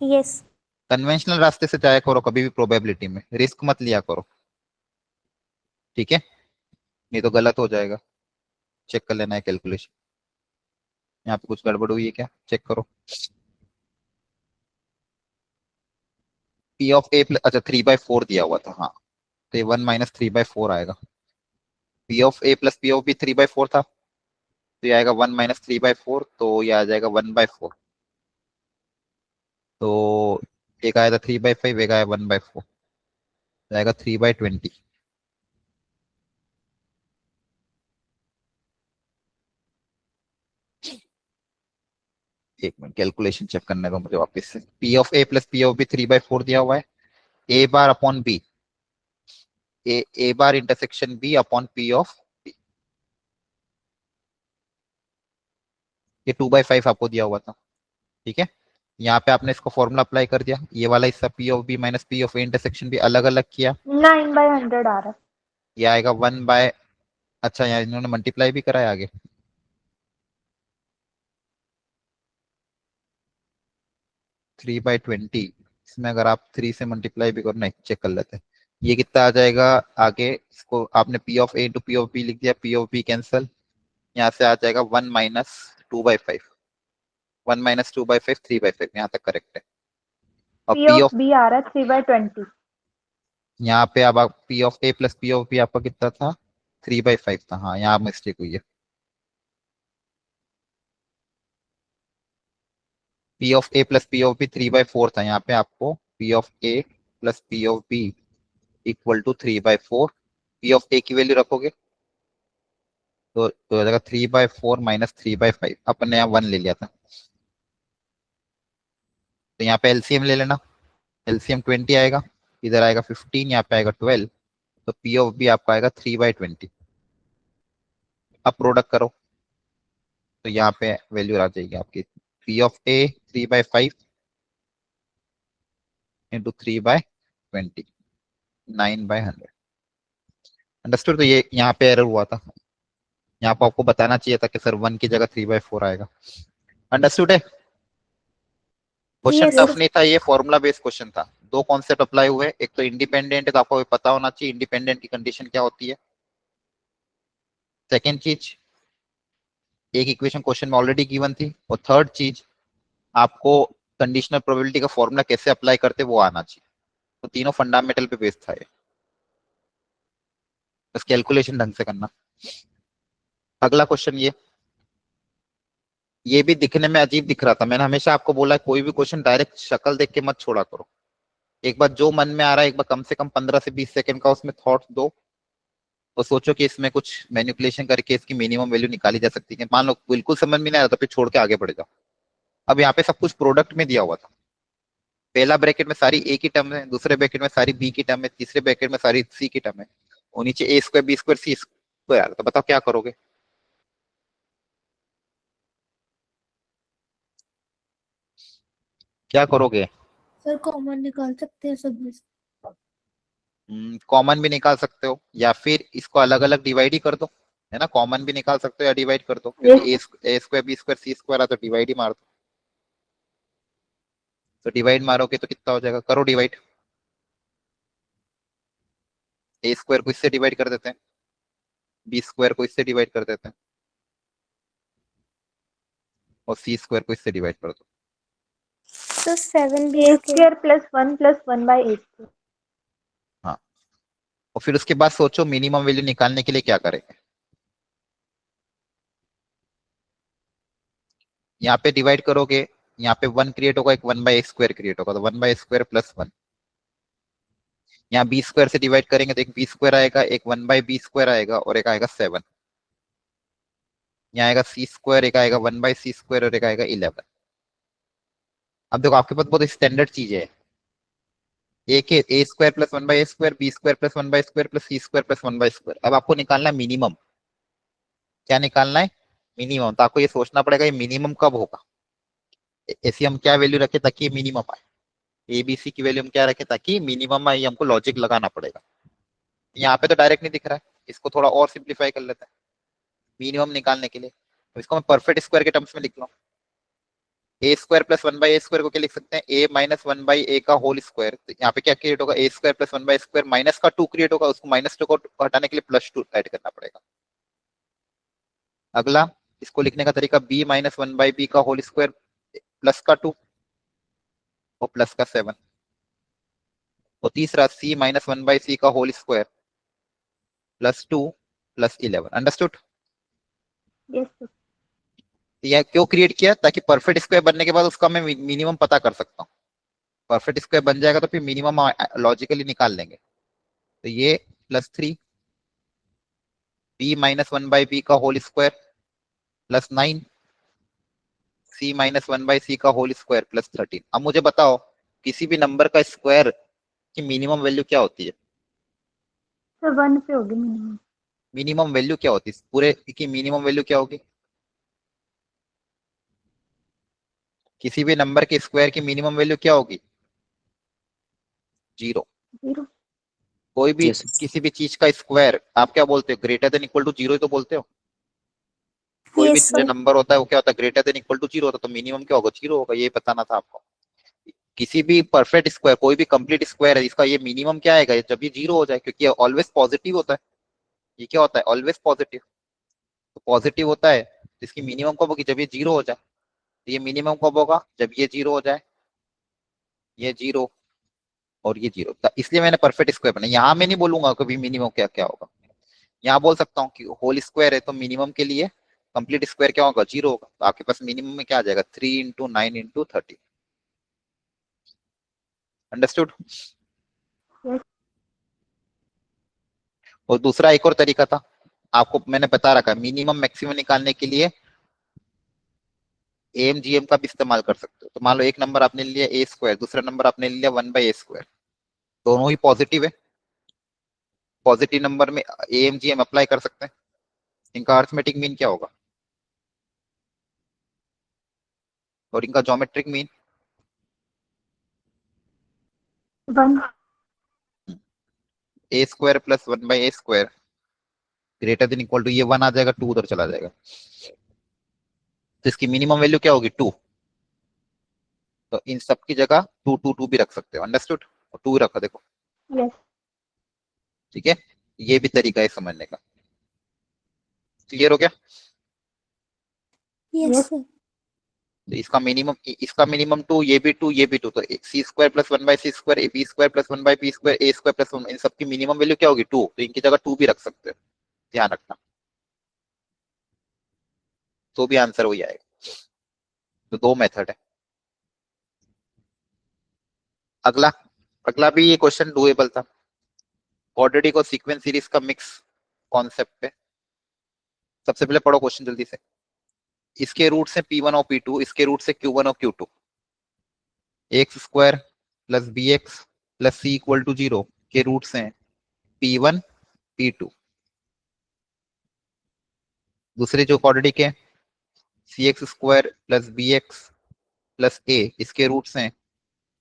Yes. Conventional रास्ते से जाया करो कभी भी प्रोबेबिलिटी में, रिस्क मत लिया करो, ठीक है, नहीं तो गलत हो जाएगा। चेक कर लेना है कैलकुलेशन, यहाँ पे कुछ गड़बड़ हुई है क्या, चेक करो। पी ऑफ ए प्लस, अच्छा 3/4 दिया हुआ था, हाँ, तो ये 1 माइनस 3/4 आएगा। P of A plus P of B 3/4 था, तो ये आएगा 1 माइनस 3/4, तो ये आ जाएगा 1/4। तो एक आया था 3/5, एक आया 1/4, जाएगा 3/20। एक मिनट कैलकुलेशन चेक करने दो मुझे वापस से। P of A plus P of B 3/4 दिया हुआ है, A bar upon B, A bar intersection B upon P of B, ये 2/5 आपको दिया हुआ था। ठीक है, यहाँ पे आपने इसको फॉर्मूला अप्लाई कर दिया, ये वाला हिस्सा P of B minus P of A intersection भी अलग अलग किया, 9/100 आ रहा है। ये आएगा 1 बाय, अच्छा यहाँ इन्होंने मल्टीप्लाई भी कराया आगे, 3/20। इसमें अगर आप 3 से मल्टीप्लाई भी करो, नहीं चेक कर लेते हैं, ये कितना आ जाएगा आगे। इसको आपने P of A to P of B लिख दिया, पी ऑफ बी कैंसल, यहाँ से आ जाएगा 1 माइनस 2/5, 1 माइनस 2/5 3/5, यहाँ तक करेक्ट है। और P P of of, B आ रहा है 3/20। यहाँ पे अब P of A plus P of B आपका कितना था, 3/5 था, हाँ यहाँ मिस्टेक हुई है। P of A plus P of B 3/4 था, यहाँ पे आपको P of A plus P of B equal to 3/4। P of A की वैल्यू रखोगे तो हो जाएगा 3/4 माइनस 3/5। अपन ने यहाँ 1 ले लिया था, तो यहाँ पे एलसीएम ले लेना। एलसीएम 20 आएगा, इधर आएगा 15, यहाँ पे आएगा 12, तो पी ऑफ बी आपका आएगा 3/20। अब प्रोडक्ट करो तो यहाँ पे वैल्यू आ जाएगी आपकी P of A 3/5 into 3/20, 9/100। Understood. तो ये यहाँ पे एरर हुआ था, यहाँ पे आपको बताना चाहिए था कि सर 1 की जगह 3/4 आएगा। अंडरस्टूड है। Question Yes, tough sir. नहीं था, ये फॉर्मूला बेस्ड क्वेश्चन था। दो कॉन्सेप्ट अप्लाई हुए, एक तो इंडिपेंडेंट है तो आपको पता होना चाहिए इंडिपेंडेंट की कंडीशन क्या होती है। सेकेंड चीज, एक इक्वेशन क्वेश्चन में ऑलरेडी गिवन थी, और थर्ड चीज आपको कंडीशनल प्रोबेबिलिटी का फॉर्मूला कैसे अप्लाई करते वो आना चाहिए। तो तीनों फंडामेंटल पे बेस्ड था ये, बस कैलकुलेशन ढंग से करना। अगला क्वेश्चन ये भी दिखने में अजीब दिख रहा था। मैंने हमेशा आपको बोला है कोई भी क्वेश्चन डायरेक्ट शक्ल देख के मत छोड़ा करो। एक बार जो मन में आ रहा है एक बार कम से कम 15 से 20 सेकंड का उसमें थॉट दो, और सोचो कि इसमें कुछ मैनिपुलेशन करके इसकी मिनिमम वैल्यू निकाली जा सकती है। मान लो बिल्कुल समझ में नहीं आ रहा तो फिर छोड़ के आगे बढ़ जाओ। अब यहाँ पे सब कुछ प्रोडक्ट में दिया हुआ था। पहला ब्रैकेट में सारी ए की टर्म है, दूसरे ब्रैकेट में सारी बी की टर्म है, तीसरे ब्रैकेट में सारी सी की टर्म है, और नीचे ए स्क्वायर बी स्क्वायर सी स्क्वायर। तो बताओ क्या करोगे? क्या करोगे? सर कॉमन निकाल सकते हैं सब में से। कॉमन भी निकाल सकते हो या फिर इसको अलग अलग डिवाइड ही कर दो, है ना। कॉमन भी निकाल सकते हो या डिवाइड कर दो, क्योंकि ए स्क्वायर बी स्क्वायर सी स्क्वायर है तो डिवाइड ही मार दो। तो डिवाइड मारोगे तो कितना हो जाएगा? करो डिवाइड। ए स्क्वायर को इससे डिवाइड कर देते हैं, बी स्क्वायर को इससे डिवाइड कर देते हैं, और सी स्क्वायर को इससे डिवाइड कर दो। तो 7b A square plus 1 by A square. हाँ, और फिर उसके बाद सोचो मिनिमम वैल्यू निकालने के लिए क्या करेंगे। यहाँ पे डिवाइड करोगे, यहाँ पे 1 क्रिएट होगा, एक 1/a² क्रिएट होगा, तो 1/a² प्लस 1। यहाँ बी स्क्वायर से डिवाइड करेंगे तो एक बी स्क्वायर आएगा, एक 1/b² आएगा, और एक आएगा 7। यहाँ आएगा सी स्क्वायर, एक आएगा 1/c², और एक आएगा 11। अब देखो आपके पास बहुत स्टैंडर्ड चीज है, A square plus 1/a², B square plus 1/² plus C square plus 1/²। अब आपको निकालना है मिनिमम। क्या निकालना है? मिनिमम। तो आपको ये सोचना पड़ेगा ये मिनिमम कब होगा, ऐसी हम क्या वैल्यू रखे ताकि मिनिमम आए। ए बी सी की वैल्यू हम क्या रखें ताकि मिनिमम आए, हमको लॉजिक लगाना पड़ेगा। यहाँ पे तो डायरेक्ट नहीं दिख रहा है, इसको थोड़ा और सिंप्लीफाई कर लेते हैं मिनिमम निकालने के लिए। तो इसको मैं परफेक्ट स्क्वायर के टर्म्स में लिख लूँ। ए स्क्वायर प्लस 1/a² को क्या लिख सकते हैं? ए माइनस 1/a का होल स्क्वायर। तो यहाँ पे क्या क्रिएट होगा? ए स्क्वायर प्लस 1/² माइनस का 2 क्रिएट होगा, उसको -2 को हटाने के लिए +2 ऐड करना पड़ेगा। अगला इसको लिखने का तरीका b माइनस 1/b का होल स्क्वायर प्लस का 2 और प्लस का 7। और तीसरा c माइनस 1/c का whole square +2 plus 11। Understood? Yes, sir. यह क्यों क्रिएट किया? ताकि परफेक्ट स्क्वायर बनने के बाद उसका मैं मिनिमम पता कर सकता हूँ। परफेक्ट स्क्वायर बन जाएगा तो फिर मिनिमम लॉजिकली निकाल लेंगे। तो ये +3 b माइनस 1/b का whole square +9 c minus 1/c का होल स्क्वायर +13। अब मुझे बताओ किसी भी नंबर का स्क्वायर की मिनिमम वैल्यू क्या होती है? सर 1 पे होगी मिनिमम. मिनिमम वैल्यू क्या होती है पूरे की? मिनिमम वैल्यू क्या होगी? किसी भी नंबर के स्क्वायर की मिनिमम वैल्यू क्या होगी? 0। 0. कोई भी Yes, sir. किसी भी चीज का स्क्वायर आप क्या बोलते हो? ग्रेटर देन इक्वल टू 0 ही तो बोलते हो। कोई भी Yes, जो sir. नंबर होता है वो क्या होता है? ग्रेटर देन इक्वल टू 0 होता है। तो मिनिमम क्या होगा? 0 होगा। ये बताना था आपको। किसी भी परफेक्ट स्क्वायर, कोई भी कंप्लीट स्क्वायर है, इसका ये मिनिमम क्या आएगा? जब ये 0 हो जाए, क्योंकि ये ऑलवेज पॉजिटिव होता है। ये क्या होता है? Always positive. तो पॉजिटिव होता है तो इसकी मिनिमम कब होगी? जब ये 0 हो जाए। तो ये मिनिमम कब होगा? जब ये 0 हो जाए, ये 0 और ये 0। इसलिए मैंने परफेक्ट स्क्वायर बना। यहाँ मैं नहीं बोलूंगा कभी मिनिमम क्या क्या होगा। यहाँ बोल सकता हूँ कि होल स्क्वायर है तो मिनिमम के लिए कंप्लीट स्क्वायर क्या होगा? 0 होगा। तो आपके पास मिनिमम में क्या आ जाएगा? 3 × 9 × 30। अंडरस्टूड? Yes. और दूसरा एक और तरीका था, आपको मैंने बता रखा, मिनिमम मैक्सिमम निकालने के लिए एमजीएम का भी इस्तेमाल कर सकते हो। तो मान लो एक नंबर आपने लिया ए स्क्वायर, दूसरा नंबर आपने लिया 1/a², दोनों ही पॉजिटिव है, पॉजिटिव नंबर में एमजीएम अप्लाई कर सकते हैं। इनका अर्थमेटिक मीन क्या होगा और इनका geometric mean 1. a² + 1/a² greater than equal to, ये 1 आ जाएगा, 2 उधर चला जाएगा, तो इसकी मिनिमम वैल्यू क्या होगी 2। तो इन सब की जगह 2 2 2 भी रख सकते हो, अंडरस्टूड, और 2 रखा देखो, Yes. ठीक है। ये भी तरीका है समझने का, क्लियर हो गया। Yes, Yes. sir. तो इसका मिनिमम 2, ये भी 2, ये भी 2, तो c² + 1/c², b² + 1/p², a² + 1, इन सबकी मिनिमम वैल्यू क्या होगी 2, तो इनकी जगह 2 भी रख सकते हो, ध्यान रखना, तो भी आंसर वही आएगा। तो 2 मेथड है। अगला अगला भी ये क्वेश्चन डुएबल था, क्वाड्रेटिक और सीक्वेंस सीरीज का मिक्स कॉन्सेप्ट पे। सबसे पहले पढ़ो क्वेश्चन जल्दी से। इसके रूट से p1 और p2, इसके रूट से q1 और q2, x² + bx + c = 0 के रूट से p1 p2। दूसरे जो क्वाड्रेटिक है cx² + bx + a, इसके रूट से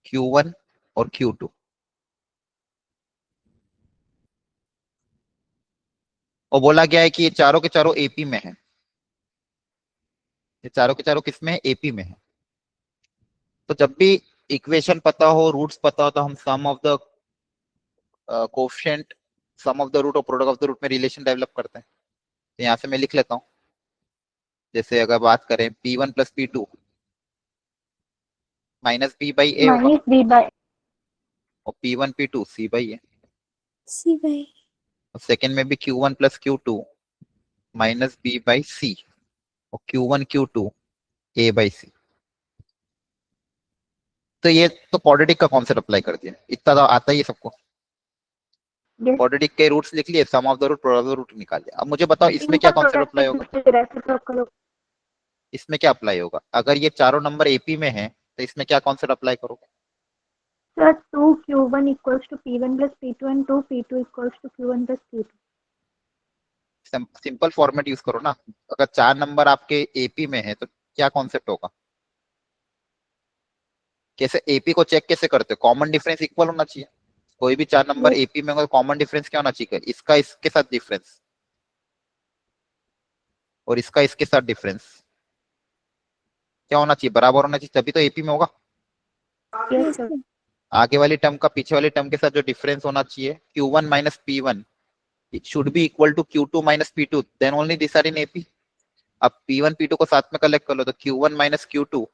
q1 और q2। और बोला गया है कि ये चारों के चारों एपी में है, ये चारों के चारों किस में है, एपी में है। तो जब भी इक्वेशन पता हो, रूट्स पता हो, तो हम sum of the coefficient, sum of the root और प्रोडक्ट ऑफ द रूट में रिलेशन डेवलप करते हैं। तो यहाँ से मैं लिख लेता हूँ, जैसे अगर बात करें p1 + p2 -b/a होगा, Minus b by. और p1 p2 c/a, C by. और सेकंड में भी q1 + q2 -b/c, और q1 q2 a/c। तो ये तो क्वाड्रेटिक का कॉन्सेप्ट अप्लाई कर दिया, इतना तो आता ही है सबको। Yes. क्वाड्रेटिक के रूट्स लिख लिए, sum of the root, product of the root निकाल लिया। अब मुझे बताओ इसमें क्या इनका कॉन्सेप्ट अप्लाई प्रोडक्ट होगा, रेसिप्रोकल. इसमें क्या अप्लाई होगा, अगर ये चारों नंबर एपी में है तो इसमें क्या कॉन्सेप्ट अप्लाई करोगे। Sir, 2q1 = p1 + p2 and 2p2 = q1 + q2. Simple format use करो ना, अगर 4 नंबर आपके एपी में है तो क्या कॉन्सेप्ट होगा, कैसे एपी को चेक कैसे करते हो, कॉमन डिफरेंस इक्वल होना चाहिए। कोई भी 4 नंबर Yes. एपी में होगा, कॉमन डिफरेंस क्या होना चाहिए, इसका इसके साथ डिफरेंस और इसका इसके साथ डिफरेंस क्या होना चाहिए, बराबर होना चाहिए, तभी तो एपी में होगा। Yes, Yes, sir. sir. आगे वाली टर्म का पीछे वाली टर्म के साथ जो डिफरेंस होना चाहिए, q1 - p1 it should be equal to q2 - p2, then only these are in AP। अब p1 p2 को साथ में कलेक्ट कर लो तो q1 - q2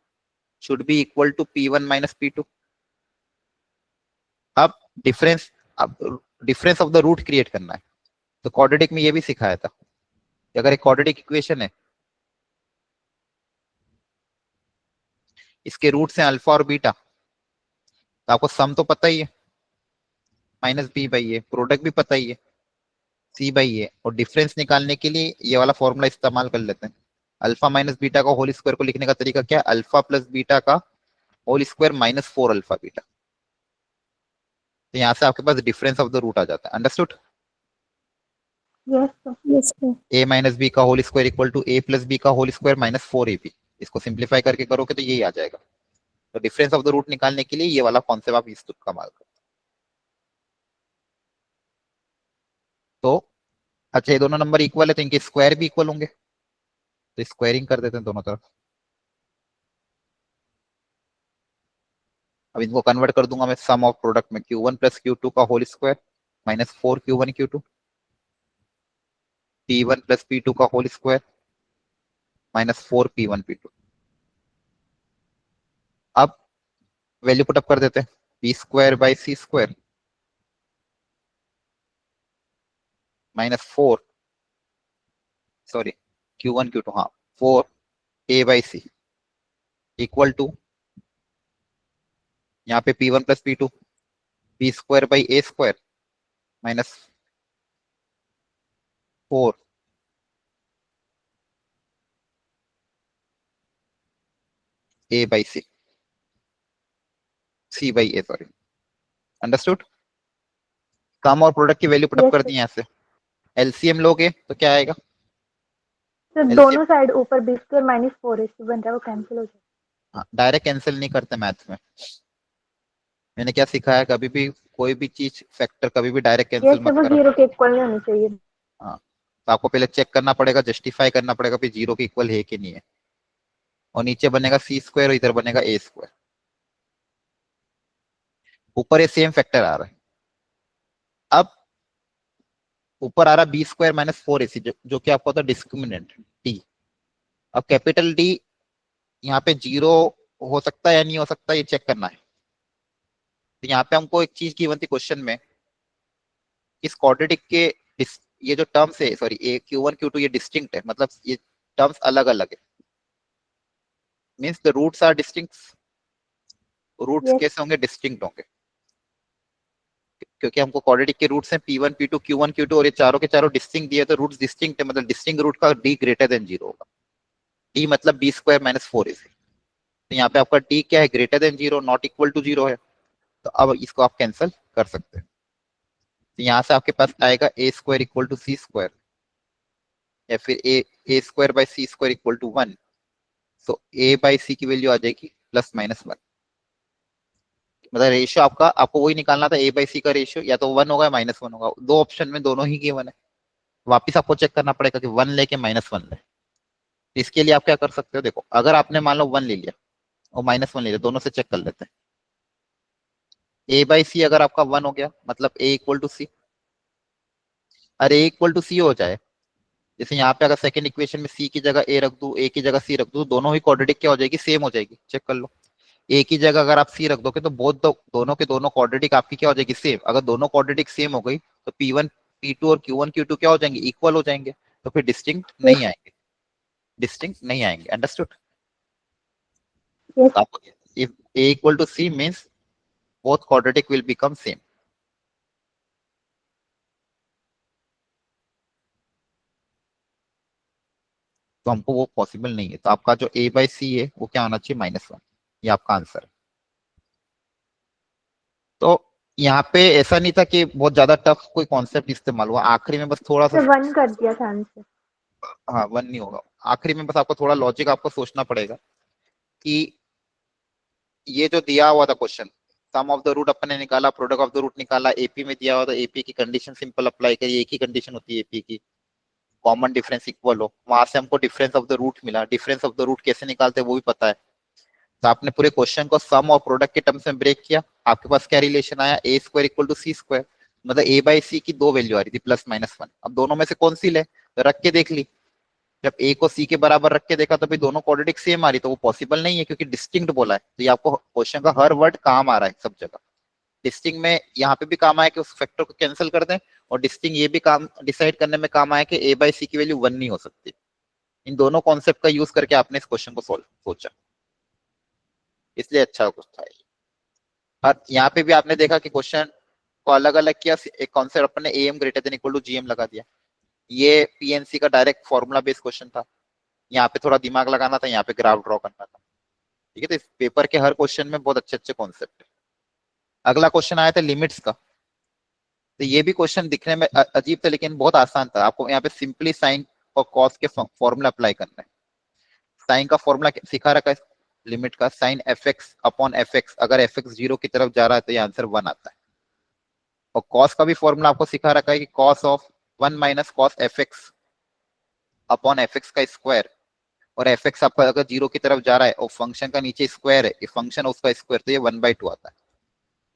should be equal to p1 - p2। अब डिफरेंस अब difference of the root create करना है। तो क्वाड्रेटिक में ये भी सिखाया था कि अगर एक क्वाड्रेटिक इक्वेशन है, इसके रूट से अल्फा और बीटा, तो आपको सम तो पता ही है -b/a, प्रोडक्ट भी पता ही है c/a, और डिफरेंस निकालने के लिए ये वाला फॉर्मूला इस्तेमाल कर लेते हैं। अल्फा - बीटा का होल स्क्वायर को लिखने का तरीका क्या है, अल्फा + बीटा का होल स्क्वायर -4 अल्फा बीटा। तो यहाँ से आपके पास डिफरेंस ऑफ द रूट आ जाता है, understood. Yes, sir. Yes, sir. a - b का whole square equal to a + b का होल स्क्वायर -4ab। इसको सिंप्लीफाई करके करोगे तो यही आ जाएगा। तो डिफरेंस ऑफ द रूट निकालने के लिए ये वाला कॉन्सेप्ट आप इस्तेमाल करो। तो अच्छा, ये दोनों नंबर इक्वल है तो इनके स्क्वायर भी इक्वल होंगे, तो स्क्वायरिंग कर देते हैं दोनों तरफ। अब इनको कन्वर्ट कर दूंगा मैं सम ऑफ प्रोडक्ट में, q1 + q2 का whole square -4q1 q2, p1 + p2 का होल स्क्वायर -4 p1 p2। अब वैल्यू पुटअप कर देते हैं, p² / c² -4, sorry q1 q2, हाँ 4a/c इक्वल टू, यहाँ पे p1 + p2 B square by A square minus 4 A by C by A, sorry, understood. Sum और product की value put up Yes, कर sir. दी यहाँ से, एलसीएम लोगे तो क्या आएगा, सर LCM दोनों साइड ऊपर बी स्क्वायर माइनस 4ac बन रहा है, वो कैंसिल हो जाएगा। डायरेक्ट कैंसिल नहीं करते मैथ्स में। मैंने क्या सिखाया, कभी भी कोई भी चीज फैक्टर कभी भी डायरेक्ट यस कैंसिल सर, मत वो करो। 0 के इक्वल नहीं होनी चाहिए। हाँ, तो आपको पहले चेक करना पड़ेगा, जस्टिफाई करना पड़ेगा कि 0 के इक्वल है कि नहीं है, और नीचे बनेगा सी स्क्वायर और इधर बनेगा ए स्क्वायर। ऊपर ये सेम फैक्टर आ रहा है, अब ऊपर आ रहा बी स्क्वायर माइनस 4ac जो कि आपको होता है डिस्क्रिमिनेंट डी। अब कैपिटल डी यहाँ पे 0 हो सकता है या नहीं हो सकता, ये चेक करना है। तो यहाँ पे हमको एक चीज की थी क्वेश्चन में, इस क्वाड्रेटिक के ये जो टर्म्स है, सॉरी ए Q1 Q2 ये डिस्टिंक्ट है, मतलब ये टर्म्स अलग अलग है, means the roots are distinct. Roots Yes. कैसे होंगे, डिस्टिंक्ट होंगे, क्योंकि हमको क्वाड्रेटिक के रूट्स हैं P1 P2 Q1 Q2 और ये चारों के चारों डिस्टिंक्ट दिए, तो रूट्स डिस्टिंक्ट है, मतलब डिस्टिंक्ट रूट का d ग्रेटर देन 0 होगा। d मतलब बी स्क्वायर माइनस 4ac, तो यहाँ पे आपका d क्या है, greater than 0, not equal to 0 है, तो अब इसको आप कैंसिल कर सकते हैं। तो यहाँ से आपके पास आएगा A square equal to C square, या फिर A square by C square equal to 1। तो ए बाई सी की वैल्यू आ जाएगी प्लस माइनस 1, मतलब रेशियो आपका, आपको वही निकालना था, ए बाई सी का रेशियो या तो 1 होगा या माइनस 1 होगा, दो ऑप्शन में दोनों ही गिवन है। वापिस आपको चेक करना पड़ेगा कि 1 लेके माइनस 1 ले। इसके लिए आप क्या कर सकते हो, देखो अगर आपने मान लो 1 ले लिया और माइनस 1 ले लिया, दोनों से चेक कर लेते हैं। ए बाई सी अगर आपका 1 हो गया, मतलब ए इक्वल टू सी, अरे ए इक्वल टू सी हो जाए, जैसे यहाँ पे अगर सेकंड इक्वेशन में सी की जगह ए रख दूं, ए की जगह सी रख दूं, दोनों ही क्वाड्रेटिक क्या हो जाएगी, सेम हो जाएगी, चेक कर लो। ए की जगह अगर आप सी रख दोगे तो बोथ दोनों के दोनों क्वाड्रेटिक आपकी क्या हो जाएगी, सेम। अगर दोनों क्वाड्रेटिक सेम हो गई तो P1 P2 और Q1 Q2 क्या हो जाएंगे, इक्वल हो जाएंगे, तो फिर डिस्टिंक्ट नहीं आएंगे, डिस्टिंक्ट नहीं आएंगे, understood. Yes. If A equal to C means both quadratic will become same. तो हमको वो पॉसिबल नहीं है, तो आपका जो ए बाई सी है वो क्या होना चाहिए, -1, ये आपका आंसर है। तो यहाँ पे ऐसा नहीं था कि बहुत ज्यादा टफ कोई कॉन्सेप्ट इस्तेमाल हुआ, आखिरी में बस थोड़ा सा, सर 1 कर दिया था आंसर। हाँ 1 नहीं होगा, आखिरी में बस आपको थोड़ा लॉजिक आपको सोचना पड़ेगा कि ये जो दिया हुआ था question, sum of the root अपने निकाला, प्रोडक्ट ऑफ द रूट निकाला, एपी में दिया हुआ था, एपी की कंडीशन सिंपल अप्लाई करिए, एक ही कंडीशन होती है एपी की, कॉमन डिफरेंस इक्वल हो, वहां से हमको डिफरेंस ऑफ द रूट मिला। डिफरेंस ऑफ द रूट कैसे निकालते हैं वो भी पता है, तो आपने पूरे क्वेश्चन को सम और प्रोडक्ट के टर्म्स में ब्रेक किया, आपके पास क्या रिलेशन आया, A square equal to C square, मतलब ए बाई सी की दो वैल्यू आ रही थी +-1। अब दोनों में से कौन सी ले, तो रख के देख ली, जब ए को सी के बराबर रख के देखा तो भी दोनों क्वाड्रेटिक सेम आ रही, तो वो पॉसिबल नहीं है क्योंकि डिस्टिंक्ट बोला है। तो ये आपको क्वेश्चन का हर वर्ड काम आ रहा है सब जगह, डिस्टिंक्ट में यहाँ पे भी काम आया कि उस फैक्टर को कैंसिल कर दें, और डिस्टिंक्ट ये भी काम डिसाइड करने में काम आया कि ए बाई सी की वैल्यू 1 नहीं हो सकती। इन दोनों कॉन्सेप्ट का यूज करके आपने इस क्वेश्चन को सोचा, इसलिए अच्छा कुछ था। और यहाँ पे भी आपने देखा कि क्वेश्चन को अलग अलग किया, एक कॉन्सेप्ट अपने A M greater than equal to G M लगा दिया, ये पीएनसी का डायरेक्ट फॉर्मूला बेस्ड क्वेश्चन था, यहाँ पे थोड़ा दिमाग लगाना था, यहाँ पे ग्राफ ड्रॉ करना था, ठीक है। तो इस पेपर के हर क्वेश्चन में बहुत अच्छे अच्छे कॉन्सेप्ट है। अगला क्वेश्चन आया था लिमिट्स का, तो ये भी क्वेश्चन दिखने में अजीब था लेकिन बहुत आसान था। आपको यहाँ पे सिंपली साइन और कॉस के फॉर्मूला अप्लाई करना है। साइन का फॉर्मूला सिखा रखा है, लिमिट का sine F X upon F X, अगर एफ एक्स 0 की तरफ जा रहा है तो ये आंसर 1 आता है। और कॉस का भी फॉर्मूला आपको सिखा रखा है कि cos of 1 minus cos F X upon F X का स्क्वायर, और एफ एक्स आपका अगर 0 की तरफ जा रहा है और फंक्शन का नीचे स्क्वायर है, ये फंक्शन उसका स्क्वायर, तो ये 1/2 आता है।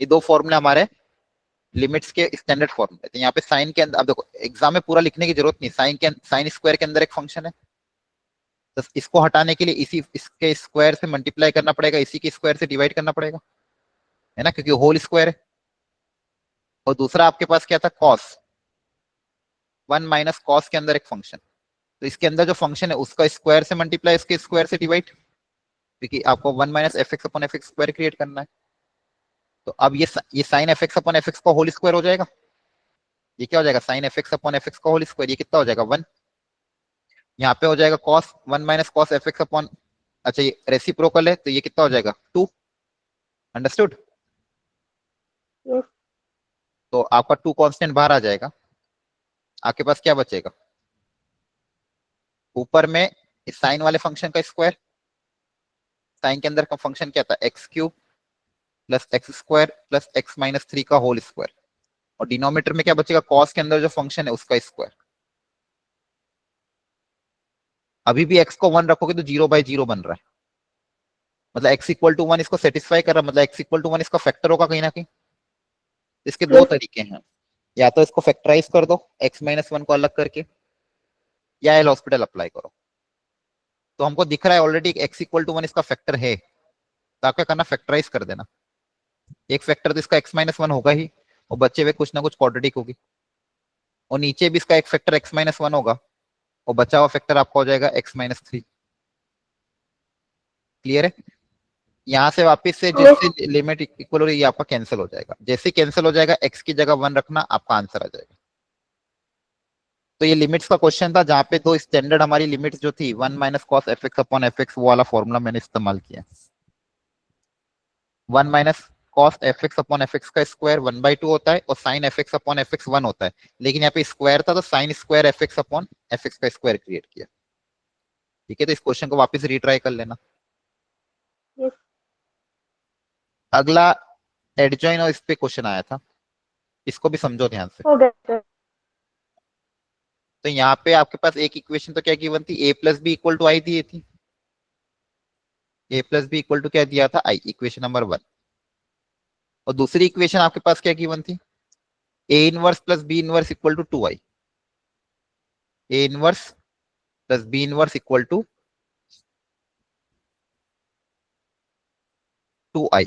ये दो फॉर्मूले हमारे लिमिट्स के स्टैंडर्ड फॉर्मूले। तो यहाँ पे साइन के अंदर, अब देखो एग्जाम में पूरा लिखने की जरूरत नहीं, साइन स्क्वायर के अंदर एक फंक्शन है, तो इसको हटाने के लिए इसी इसके स्क्वायर से मल्टीप्लाई करना पड़ेगा, इसी के स्क्वायर से डिवाइड करना पड़ेगा, है ना, क्योंकि होल स्क्वायर है। और दूसरा आपके पास क्या था, कॉस 1 माइनस कॉस के अंदर एक फंक्शन, तो इसके अंदर जो फंक्शन है उसका स्क्वायर से मल्टीप्लाई, इसके स्क्वायर से डिवाइड, क्योंकि आपको 1 minus F X upon F X square create करना है। तो अब ये sine F X upon F X का होल स्क्वायर हो जाएगा। ये क्या हो जाएगा, sine F X upon F X का होल स्क्वायर, ये कितना हो जाएगा 1। यहाँ पे हो जाएगा cos 1 minus cos F X upon, अच्छा ये रेसिप्रोकल है तो ये कितना हो जाएगा 2। अंडरस्टूड। Yes. तो आपका 2 कांस्टेंट बाहर आ जाएगा, आपके पास क्या बचेगा, ऊपर में इस साइन वाले फंक्शन का स्क्वायर, साइन के अंदर का फंक्शन क्या था x cube plus x square plus x minus 3 का होल स्क्वायर, और डिनोमिनेटर में क्या बचेगा, कॉस के अंदर जो फंक्शन है उसका स्क्वायर। अभी भी x को 1 रखोगे तो 0/0 बन रहा है, मतलब x इक्वल टू 1 इसको सेटिस्फाई कर रहा है, मतलब x इक्वल टू 1 इसका फैक्टर होगा कहीं ना कहीं। इसके दो Yes. तरीके हैं, या तो इसको फैक्टराइज कर दो x माइनस 1 को अलग करके, या एल हॉस्पिटल अप्लाई करो। तो हमको दिख रहा है ऑलरेडी x इक्वल टू 1 इसका फैक्टर है, तो आपका करना फैक्टराइज कर देना। एक फैक्टर तो इसका x माइनस 1 होगा ही, और बच्चे हुए कुछ ना कुछ क्वाड्रेटिक होगी, और नीचे भी इसका एक फैक्टर x माइनस 1 होगा, और बचा हुआ फैक्टर आपका हो जाएगा x माइनस 3। क्लियर है। यहाँ से वापस से जैसे लिमिट इक्वल हो रही है, आपका कैंसिल हो जाएगा, जैसे कैंसिल हो जाएगा x की जगह 1 रखना, आपका आंसर आ जाएगा। तो ये लिमिट्स का क्वेश्चन था, जहां पे दो स्टैंडर्ड हमारी लिमिट्स जो थी 1 minus cos F X upon F X, वो वाला फॉर्मूला मैंने इस्तेमाल किया। 1 minus cos F X upon F X का स्क्वायर 1/2 होता है, और sine F X upon F X 1 होता है, लेकिन यहाँ पे स्क्वायर था तो sine square F X upon F X का स्क्वायर क्रिएट किया। ठीक है, तो इस क्वेश्चन को वापस रीट्राई कर लेना। Yes. अगला एडजॉइन और इस पे क्वेश्चन आया था, इसको भी समझो ध्यान से। हो गया sir. तो यहाँ पे आपके पास एक इक्वेशन तो क्या गिवन थी, a plus B equal to I दी थी, a plus B equal to क्या दिया था i, इक्वेशन नंबर 1। और दूसरी इक्वेशन आपके पास क्या गिवन थी, a inverse plus B inverse equal to 2i, a inverse plus B inverse equal to 2i।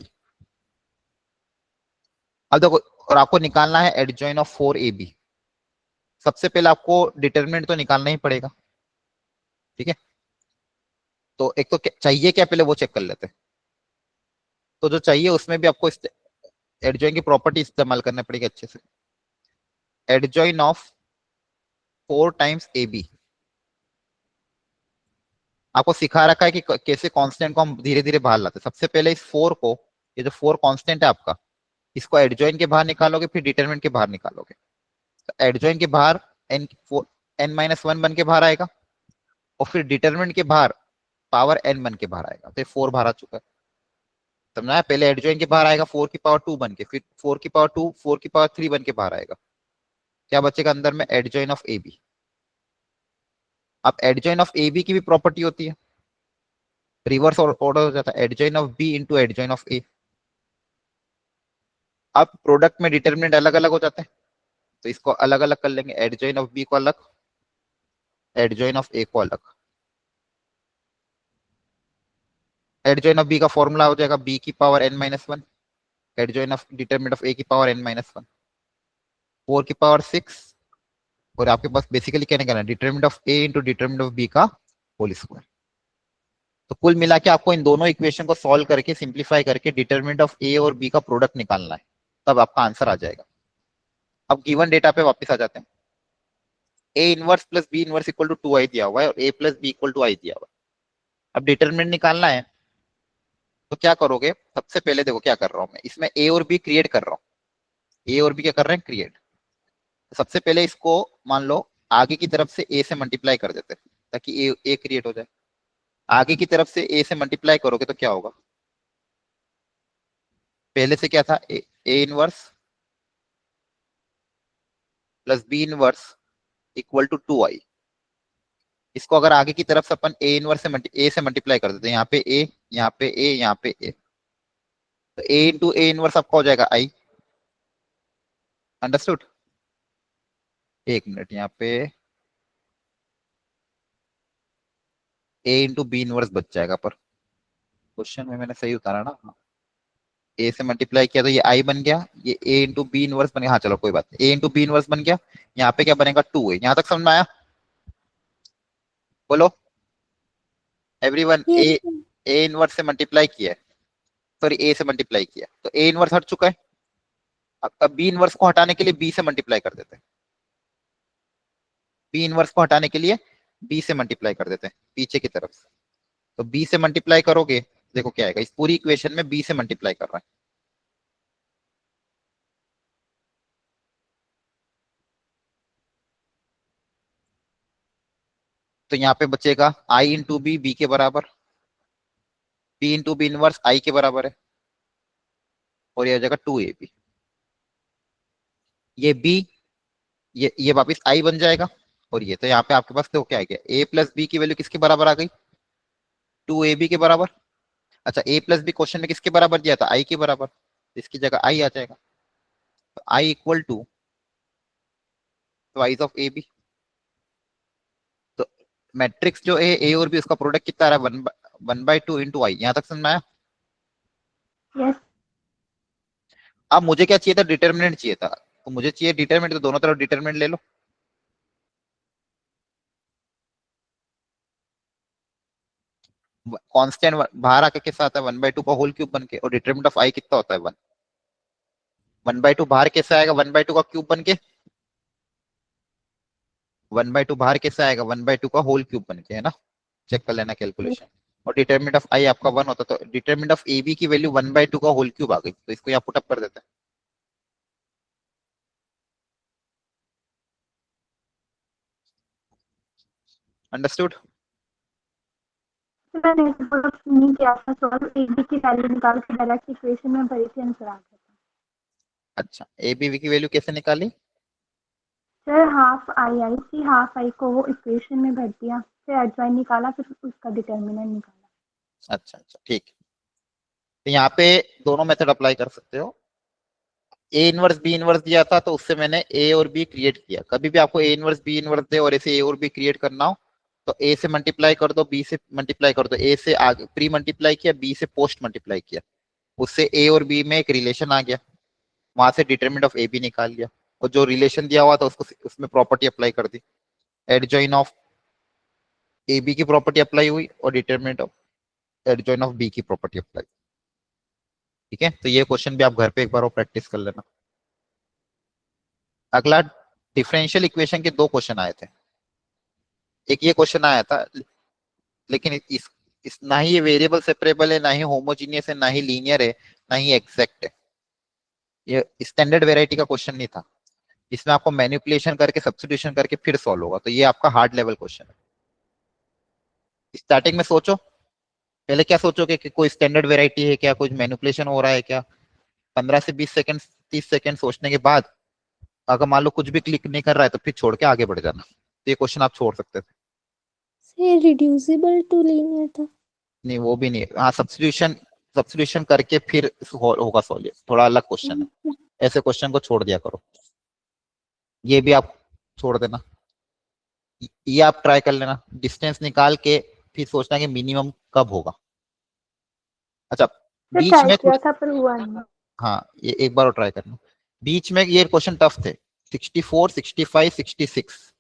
अब देखो, और आपको निकालना है एडजॉइन ऑफ 4ab। सबसे पहले आपको डिटरमिनेंट तो निकालना ही पड़ेगा, ठीक है। तो एक तो चाहिए क्या, पहले वो चेक कर लेते हैं। तो जो चाहिए उसमें भी आपको एडजॉइन की प्रॉपर्टी इस्तेमाल करना पड़ेगी अच्छे से। एडजॉइन ऑफ 4 टाइम्स ab, आपको सिखा रखा है कि कैसे कांस्टेंट को हम धीरे धीरे बाहर लाते हैं। सबसे पहले इस 4 को, ये जो 4 कांस्टेंट है आपका, इसको एडजॉइन के बाहर निकालोगे, फिर डिटरमिनेंट के बाहर निकालोगे। तो एडजॉइन के बाहर n-1 बन के बाहर आएगा, और फिर डिटरमिनेंट के बाहर पावर n बन के बाहर आएगा। तो 4 बाहर आ चुका है, समझना है। पहले एडजॉइन के बाहर आएगा 4 की पावर 2 बन के, फिर 4 की पावर 2, 4 की पावर 3 बन के बाहर आएगा। क्या बचेगा अंदर में, एडजॉइन ऑफ ए बी। अब एडजॉइन ऑफ ए बी की भी प्रॉपर्टी होती है, रिवर्स ऑर्डर हो जाता है, adjoint of B into adjoint of A. अब प्रोडक्ट में डिटरमिनेंट अलग अलग हो जाते हैं, तो इसको अलग अलग कर लेंगे, एडजॉइन ऑफ बी को अलग, एडजॉइन ऑफ ए को अलग। एडजॉइन ऑफ बी का फॉर्मूला हो जाएगा बी की power n-1, adjoint of determinant of A की पावर n-1, 4 की पावर 6, और आपके पास बेसिकली क्या निकालना है, determinant of A into determinant of B का होल स्क्वायर। तो कुल मिला के आपको इन दोनों इक्वेशन को सॉल्व करके, सिंप्लीफाई करके डिटरमिनेंट ऑफ ए और बी का प्रोडक्ट निकालना है, तब आपका आंसर आ जाएगा। अब गिवन डेटा पे वापस आ जाते हैं। A inverse plus B inverse equal to 2i दिया हुआ है, और A plus B equal to I दिया हुआ है। अब डिटरमिनेंट निकालना है, तो क्या करोगे, सबसे पहले देखो क्या कर रहा हूं मैं, इसमें ए और बी क्रिएट कर रहा हूँ। ए और बी क्या कर रहे हैं, क्रिएट। सबसे पहले इसको मान लो आगे की तरफ से ए से मल्टीप्लाई कर देते हैं, ताकि ए क्रिएट हो जाए। आगे की तरफ से ए से मल्टीप्लाई करोगे तो क्या होगा, पहले से क्या था, A inverse plus B inverse equal to 2i। इसको अगर आगे की तरफ से अपन ए इनवर्स से ए से मल्टीप्लाई कर देते हैं, यहाँ पे ए, यहाँ पे ए, यहाँ पे ए, तो ए इंटू ए इनवर्स आपका हो जाएगा आई। अंडरस्टूड। एक मिनट, यहाँ पे ए इंटू बी इनवर्स बच जाएगा, पर क्वेश्चन में मैंने सही उतारा ना, ए से मल्टीप्लाई किया तो ये आई बन गया, ये ए इंटू बी इनवर्स बन गया। हाँ चलो कोई बात नहीं, ए इंटू बी इनवर्स बन गया। यहाँ पे क्या बनेगा, 2 है। यहाँ तक समझ में आया, बोलो everyone. Yes, A sir. A inverse से मल्टीप्लाई किया है, सॉरी ए से मल्टीप्लाई किया, तो ए इनवर्स हट चुका है। अब बी इनवर्स को हटाने के लिए बी से मल्टीप्लाई कर देते हैं, बी इनवर्स को हटाने के लिए बी से मल्टीप्लाई कर देते हैं पीछे की तरफ से। तो बी से मल्टीप्लाई करोगे, देखो क्या आएगा, इस पूरी इक्वेशन में बी से मल्टीप्लाई कर रहा है। तो यहाँ पे बचेगा आई इंटू बी, बी के बराबर, B into B inverse I के बराबर है, और ये हो जाएगा 2ab। ये बी, ये वापस आई बन जाएगा, और ये तो यहाँ पे आपके पास तो क्या आ गया, a प्लस बी की वैल्यू किसके बराबर आ गई, 2ab के बराबर। अच्छा a प्लस बी क्वेश्चन में किसके बराबर दिया था, आई के बराबर, तो इसकी जगह आई आ जाएगा, तो I equal to twice of A B. तो मैट्रिक्स जो है ए और बी, उसका प्रोडक्ट कितना आ रहा है, 1/2 इंटू आई। यहाँ तक समझ में आया। Yes. अब मुझे क्या चाहिए था, डिटर्मिनेंट चाहिए था, तो मुझे चाहिए डिटर्मिनेंट, तो दोनों तरफ डिटर्मिनेंट ले लो। कांस्टेंट बाहर आके कैसा आता है, 1/2 का होल क्यूब बन के, और डिटर्मिनेंट ऑफ आई कितना होता है 1। 1/2 बाहर कैसे आएगा, 1/2 का क्यूब बन के, 1/2 बाहर कैसे आएगा, 1/2 का होल क्यूब बन के, है ना। चेक कर लेना कैलकुलेशन। और डिटर्मिनेंट ऑफ आई आपका 1 होता, तो डिटर्मिनेंट ऑफ ए बी की वैल्यू 1/2 का होल क्यूब आ गई, तो इसको यहाँ पुट अप कर देते हैं। अंडरस्टूड। मैंने बहुत नहीं किया था सॉल्व, ए बी की वैल्यू निकाल के डायरेक्ट इक्वेशन में भरी थी, आंसर आ गया था। अच्छा ए बी की वैल्यू कैसे निकाली, सर हाफ आई आई थी, हाफ आई को वो इक्वेशन में भर दिया, फिर एडजॉइन निकाला, फिर उसका डिटर्मिनेंट निकाला। अच्छा अच्छा ठीक। तो यहाँ पे दोनों मेथड अप्लाई कर सकते हो। ए इनवर्स बी इनवर्स दिया था, तो उससे मैंने ए और बी क्रिएट किया। कभी भी आपको ए इनवर्स बी इनवर्स दे और ऐसे ए और बी क्रिएट करना हो, तो ए से मल्टीप्लाई कर दो, बी से मल्टीप्लाई कर दो, ए से आगे प्री मल्टीप्लाई किया, बी से पोस्ट मल्टीप्लाई किया, उससे ए और बी में एक रिलेशन आ गया, वहां से डिटरमिनेंट ऑफ ए बी निकाल लिया, और जो रिलेशन दिया हुआ था उसको उसमें प्रॉपर्टी अप्लाई कर दी, एडजॉइन ऑफ ए बी की प्रॉपर्टी अप्लाई हुई, और determinant of adjoint of B की प्रॉपर्टी अप्लाई। ठीक है, तो ये क्वेश्चन भी आप घर पे एक बार और प्रैक्टिस कर लेना। अगला डिफरेंशियल इक्वेशन के 2 क्वेश्चन आए थे। एक ये क्वेश्चन आया था, लेकिन इस ना ही ये वेरिएबल सेपरेबल है, ना ही होमोजीनियस है, ना ही लीनियर है, ना ही एग्जैक्ट है। ये स्टैंडर्ड वेराइटी का क्वेश्चन नहीं था, इसमें आपको मैनिपुलेशन करके सब्स्टिट्यूशन करके फिर सॉल्व होगा। तो ये आपका हार्ड लेवल क्वेश्चन है। स्टार्टिंग में सोचो, पहले क्या सोचोगे कि कोई स्टैंडर्ड वेराइटी है क्या, कुछ मैनिपुलेशन हो रहा है क्या। 15 से 20 सेकंड 30 सेकंड सोचने के बाद अगर मान लो कुछ भी क्लिक नहीं कर रहा है, तो फिर छोड़ के आगे बढ़ जाना। तो ये क्वेश्चन आप छोड़ सकते थे। से रिड्यूसिबल टू लीनियर था। नहीं वो भी नहीं, हाँ सब्स्टिट्यूशन करके फिर होगा सॉल्व, थोड़ा अलग क्वेश्चन है। ऐसे क्वेश्चन को छोड़ दिया करो, ये भी आप छोड़ देना। ये आप ट्राई कर लेना, डिस्टेंस निकाल के फिर सोचना कि मिनिमम कब होगा। अच्छा बीच ट्राई में किया था पर हुआ नहीं। हाँ ये एक बार और ट्राई करना। बीच में ये क्वेश्चन टफ थे, 64 65 66,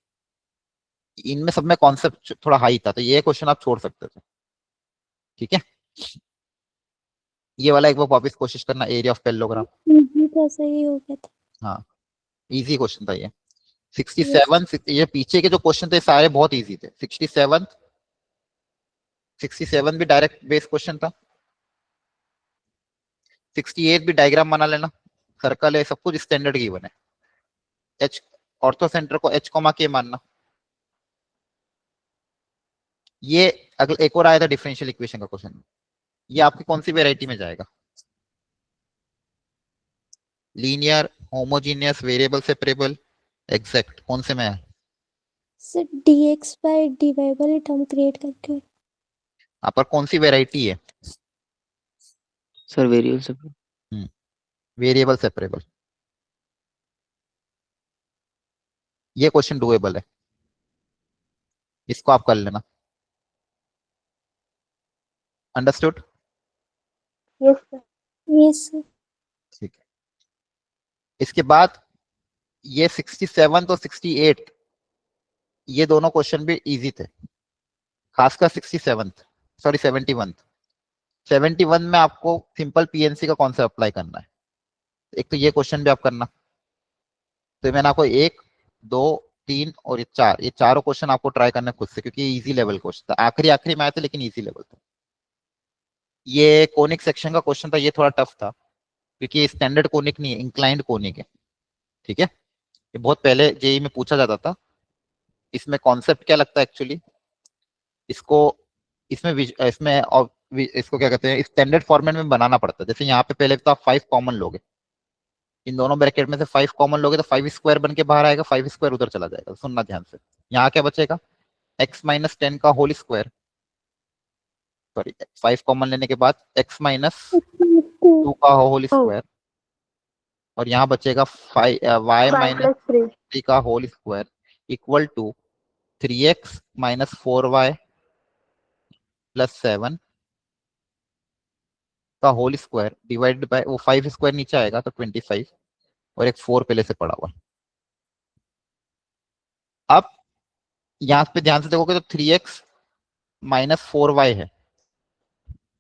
इनमें सब में कॉन्सेप्ट थोड़ा हाई था, तो ये क्वेश्चन आप छोड़ सकते थे। ठीक है, ये वाला एक बार वापस कोशिश करना, एरिया ऑफ पैरेललोग्राम। इजी था, सही हो गया था। हाँ इजी क्वेश्चन था ये। 67 ये पीछे के जो क्वेश्चन थे सारे बहुत इजी थे। 67 भी डायरेक्ट बेस क्वेश्चन था। 68 भी डायग्राम बना लेना, सर्कल है, सब कुछ स्टैंडर्ड गिवन है। एच ऑर्थो सेंटर को एच कॉमा के मानना। ये अगला एक और आया था डिफरेंशियल इक्वेशन का क्वेश्चन, ये आपकी कौन सी वेराइटी में जाएगा, linear, homogeneous, variable separable, exact, कौन से में है। सर dx बाय dy वाली टर्म क्रिएट करके। यहाँ पर कौन सी वेराइटी है, सर वेरिएबल से वेरिएबल सेपरेबल। ये क्वेश्चन डुएबल है, इसको आप कर लेना। Understood. Yes sir. Yes sir. ठीक है, इसके बाद ये 67 तो 68, ये दोनों क्वेश्चन भी इजी थे, खासकर 67, सॉरी 71। 71 में आपको सिंपल पीएनसी का कॉन्सेप्ट अप्लाई करना है। एक तो ये क्वेश्चन भी आप करना, तो मैंने आपको 1 2 3 और ये 4, ये चारों क्वेश्चन आपको ट्राई करना है खुद से, क्योंकि ये इजी लेवल क्वेश्चन था, आखिरी आखिरी में आए थे लेकिन इजी लेवल था। ये कोनिक सेक्शन का क्वेश्चन था, ये थोड़ा टफ था क्योंकि ये स्टैंडर्ड कोनिक नहीं है, इंक्लाइंड कोनिक है। ठीक है, ये बहुत पहले जेई में पूछा जाता था। इसमें कॉन्सेप्ट क्या लगता है एक्चुअली, इसको इसको क्या कहते हैं, स्टैंडर्ड फॉर्मेट में बनाना पड़ता है। जैसे यहाँ पे पहले तो आप 5 कॉमन लोगे, इन दोनों ब्रैकेट में से 5 कॉमन लोगे तो 5 स्क्वायर बन के बाहर आएगा, 5 स्क्वायर उधर चला जाएगा। सुनना ध्यान से, यहाँ क्या बचेगा, x माइनस 10 का होल स्क्वायर, सॉरी 5 कॉमन लेने के बाद x माइनस 2 का होल स्क्वायर, और यहाँ बचेगा y माइनस 3 का whole square equal to 3x minus 4y plus 7 का होल स्क्वायर डिवाइडेड बाय, वो 5 स्क्वायर नीचे आएगा तो 25, और एक 4 पहले से पड़ा हुआ। अब यहाँ पे ध्यान से देखोगे तो 3x माइनस 4y है,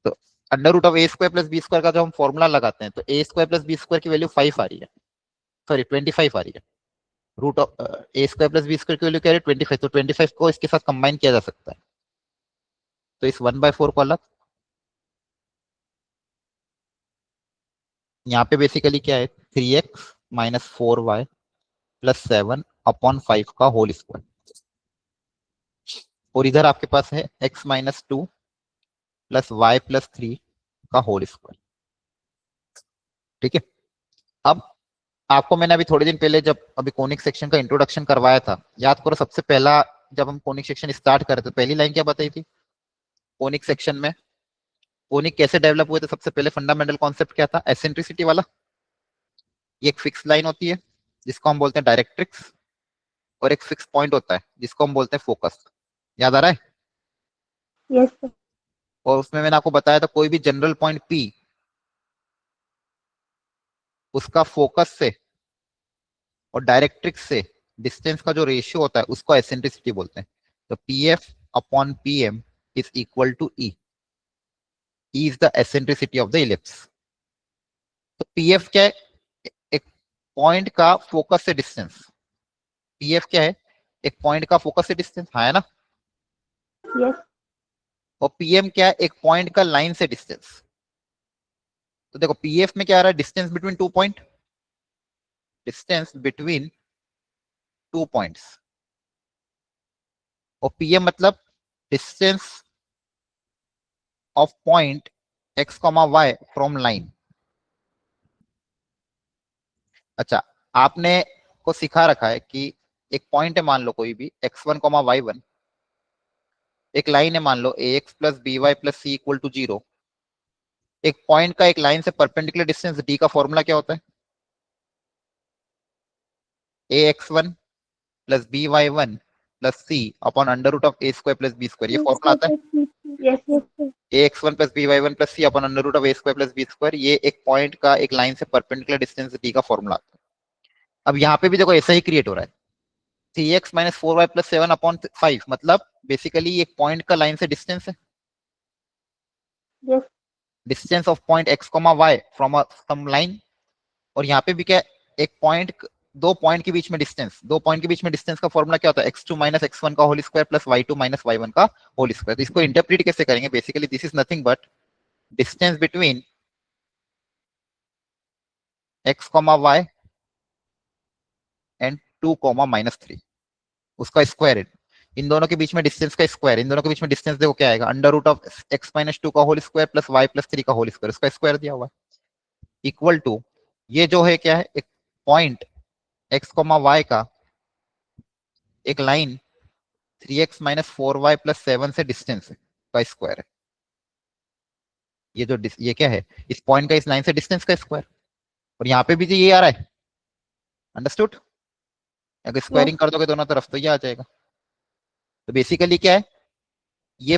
तो under root of A square plus B square का जो हम फॉर्मूला लगाते हैं, तो A square plus B square की वैल्यू 5 आ रही है, सॉरी 25 आ रही है। Root of A square plus B square की वैल्यू क्या है 25, तो 25 को इसके साथ कंबाइन किया जा सकता है, तो इस 1/4 को अलग। यहाँ पे बेसिकली क्या है, 3x minus 4y plus 7 upon 5 का होल स्क्वायर, और इधर आपके पास है x minus 2 plus y plus 3 का होल स्क्वायर। ठीक है, अब आपको मैंने अभी थोड़े दिन पहले जब अभी कोनिक सेक्शन का इंट्रोडक्शन करवाया था, याद करो सबसे पहला जब हम कोनिक सेक्शन स्टार्ट कर रहे थे, पहली लाइन क्या बताई थी कोनिक सेक्शन में, कोनिक कैसे डेवलप हुए थे। सबसे पहले फंडामेंटल कॉन्सेप्ट क्या था, एसेंट्रिसिटी वाला। ये एक फिक्स लाइन होती है जिसको हम बोलते हैं डायरेक्ट्रिक्स, और एक फिक्स पॉइंट होता है जिसको हम बोलते हैं फोकस। याद आ रहा है? Yes sir. और उसमें मैंने आपको बताया था कोई भी जनरल पॉइंट P, उसका फोकस से और डायरेक्ट्रिक्स से डिस्टेंस का जो रेशियो होता है उसको एसेंट्रिसिटी बोलते हैं। तो PF upon PM is equal to E। E is the eccentricity of the ellipse. तो PF क्या है, एक पॉइंट का फोकस से डिस्टेंस। PF क्या है, एक पॉइंट का फोकस से डिस्टेंस, हाँ है ना। यस। और PM क्या है, एक पॉइंट का लाइन से डिस्टेंस। तो देखो PF में क्या आ रहा है, distance between 2 point, distance between 2 points, और PM मतलब distance of point x, y from line. अच्छा, आपने को सिखा रखा है कि एक पॉइंट है मान लो कोई भी x1, y1, एक लाइन है मान लो ax plus by plus c equal to 0। एक पॉइंट का एक लाइन से परपेंडिकुलर डिस्टेंस d का फॉर्मूला क्या होता है, ax1 plus by1 plus c upon under root of a square plus b square, ये फॉर्मूला आता है। Yes sir. ax1 plus by1 plus c upon under root of a square plus b square, ये एक point का एक line से perpendicular distance d का formula आता है। अब यहाँ पे भी देखो ऐसा ही क्रिएट हो रहा है, 3x minus 4y plus 7 upon 5, मतलब बेसिकली एक पॉइंट का लाइन से डिस्टेंस है, yes. Distance of point x, y from some line. और यहाँ पे भी क्या, एक पॉइंट, दो पॉइंट के बीच में डिस्टेंस, दो पॉइंट के बीच में डिस्टेंस का फॉर्मूला क्या होता है, x2 माइनस x1 का whole square plus y2 minus y1 का होल स्क्वायर। तो इसको इंटरप्रेट कैसे करेंगे, basically this is nothing but distance between x, y and 2, minus 3, उसका स्क्वायर है। इन दोनों के बीच में डिस्टेंस का स्क्वायर, इन दोनों के बीच में डिस्टेंस देखो क्या आएगा, under root of x minus 2 का whole square plus y plus 3 का होल स्क्वायर, उसका स्क्वायर दिया हुआ है इक्वल टू, ये जो है क्या है, एक पॉइंट x, y का एक line 3x minus 4y plus 7 से डिस्टेंस का स्क्वायर है। ये जो ये क्या है, इस पॉइंट का इस लाइन से डिस्टेंस का स्क्वायर, और यहाँ पे भी जो ये आ रहा है, अंडरस्टूड। अगर स्क्वायरिंग कर दोगे दोनों तरफ तो ये आ जाएगा। तो बेसिकली क्या है, ये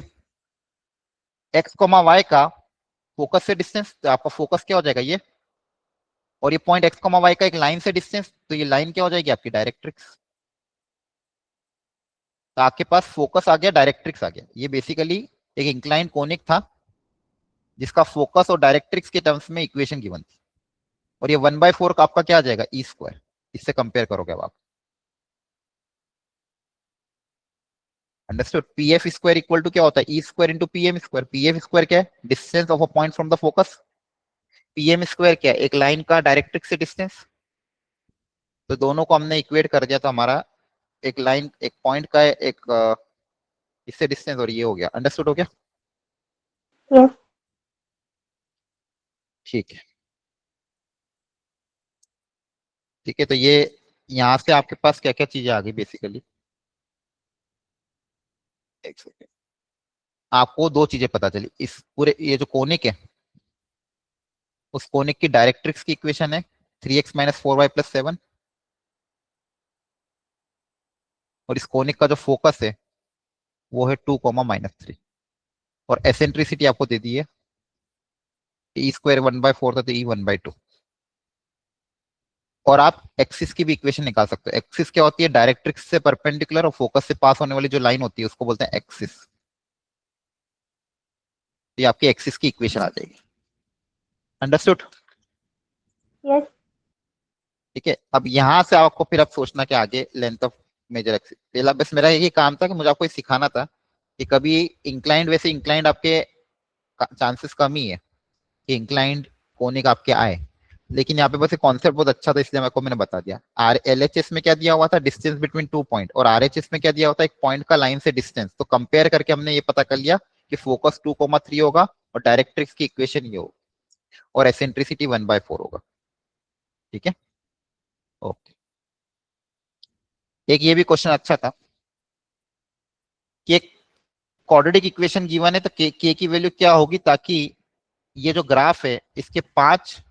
x, y का फोकस से डिस्टेंस, तो आपका फोकस क्या हो जाएगा ये, और ये पॉइंट x, y का एक लाइन से डिस्टेंस, तो ये लाइन क्या हो जाएगी आपकी डायरेक्ट्रिक्स। तो आपके पास फोकस आ गया, डायरेक्ट्रिक्स आ गया। ये बेसिकली एक इंक्लाइन कोनिक था जिसका फोकस और डायरेक्ट्रिक्स के टर्म्स में इक्वेशन गिवन थी, और ये 1/4 का आपका क्या आ जाएगा, ई स्क्वायर। इससे कंपेयर करोगे अब आप, understood. P F square equal to क्या होता है, E square into P M square. P F square क्या है, distance of a point from the focus. P M square क्या है, एक लाइन का डायरेक्ट्रिक्स से डिस्टेंस। तो दोनों को हमने इक्वेट कर दिया, तो हमारा एक लाइन, एक पॉइंट का एक इससे डिस्टेंस, और ये हो गया, अंडरस्टूड हो गया। यस ठीक है, ठीक है। तो ये यहाँ से आपके पास क्या क्या चीजें आ गई बेसिकली, एक सेकेंड। आपको दो चीजें पता चली, इस पूरे ये जो कोनिक है, उस कोनिक की डायरेक्ट्रिक्स की इक्वेशन है 3x माइनस 4y प्लस 7, और इस कोनिक का जो फोकस है वो है 2, -3, और एसेंट्रिसिटी आपको दे दी है, ई स्क्वायर 1/4 था तो ई 1/2। और आप एक्सिस की भी इक्वेशन निकाल सकते हो। एक्सिस क्या होती है, डायरेक्ट्रिक्स से परपेंडिकुलर और फोकस से पास होने वाली जो लाइन होती है उसको बोलते हैं एक्सिस। ये आपकी एक्सिस की इक्वेशन आ जाएगी, अंडरस्टूड। यस ठीक है, अब यहां से आपको फिर अब सोचना कि आगे लेंथ ऑफ मेजर एक्सिस। पहला बस मेरा यही काम था कि मुझे आपको सिखाना था कि कभी इंक्लाइंड, वैसे इंक्लाइंड आपके चांसेस कम ही है कि इंक्लाइंड कोनिक आपके आए, लेकिन यहाँ पे बस कॉन्सेप्ट बहुत अच्छा था इसलिए आपको मैंने बता दिया। आर एल एच एस में क्या दिया हुआ था, डिस्टेंस बिटवीन 2 पॉइंट, और आर एच एस में क्या दिया हुआ था, एक पॉइंट का लाइन से डिस्टेंस। तो कंपेयर करके हमने ये पता कर लिया कि फोकस 2,3 होगा और डायरेक्ट्रिक्स की इक्वेशन ये होगी, और एसेंट्रिसिटी 1/4 होगा। ठीक है, ओके। एक ये भी क्वेश्चन अच्छा था कि एक क्वाड्रेटिक इक्वेशन गिवन है, तो के की वैल्यू क्या होगी, ताकि ये जो ग्राफ है इसके 5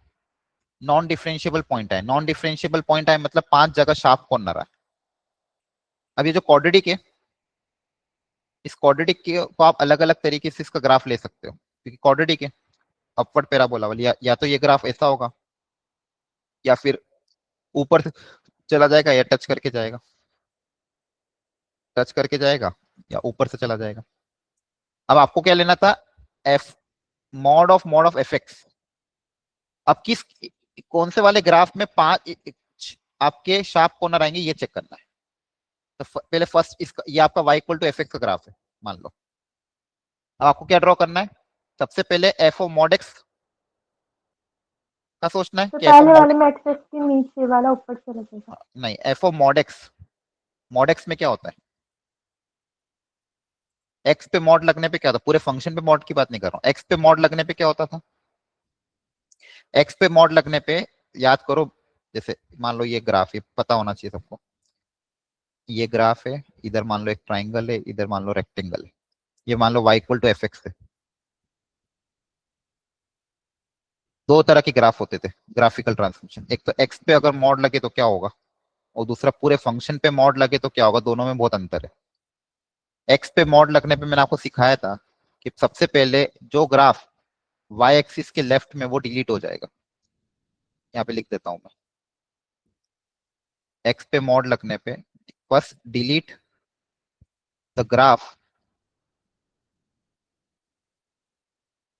नॉन डिफरेंशिएबल पॉइंट है। नॉन डिफरेंशिएबल पॉइंट है मतलब 5 जगह शार्प कॉर्नर है। अब ये जो क्वाड्रेटिक है, इस क्वाड्रेटिक को आप अलग अलग तरीके से इसका ग्राफ ले सकते हो, क्योंकि क्वाड्रेटिक है, अपवर्ड पैराबोला वाली, या तो ये ग्राफ ऐसा होगा, या फिर ऊपर से चला जाएगा, या टच करके जाएगा, टच करके जाएगा, या ऊपर से चला जाएगा। अब आपको क्या लेना था, F mod of F x. अब किस, कौन से वाले ग्राफ में 5 आपके शार्प कॉर्नर आएंगे ये चेक करना है। तो पहले फर्स्ट इसका, ये आपका y equal to F X का ग्राफ है मान लो। अब आपको क्या ड्रॉ करना है, सबसे पहले एफ ऑफ मॉड एक्स का सोचना है तो कि एफ ऑफ पहले मॉड, वाले में एक्सेस के नीचे वाला ऊपर चला जाएगा। नहीं, F of mod x, mod x में क्या होता है, एक्स पे मॉड लगने पे क्या होता है, पूरे फंक्शन पे मॉड की बात नहीं कर रहा हूँ, एक्स पे मॉड लगने पे क्या होता था, एक्स पे मॉड लगने पे याद करो, जैसे मान लो ये ग्राफ, ये पता होना चाहिए सबको, ये ग्राफ है, इधर मान लो एक ट्राइंगल है, इधर मान लो रेक्टेंगल है, ये मान लो y equal to F X है। दो तरह के ग्राफ होते थे ग्राफिकल ट्रांसफॉर्मेशन, एक तो एक्स पे अगर मॉड लगे तो क्या होगा, और दूसरा पूरे फंक्शन पे मॉड लगे तो क्या होगा, दोनों में बहुत अंतर है। एक्स पे मॉड लगने पे मैंने आपको सिखाया था कि सबसे पहले जो ग्राफ वाई एक्सिस के लेफ्ट में वो डिलीट हो जाएगा, यहाँ पे लिख देता हूं मैं, एक्स पे मॉड लगने पे first delete the graph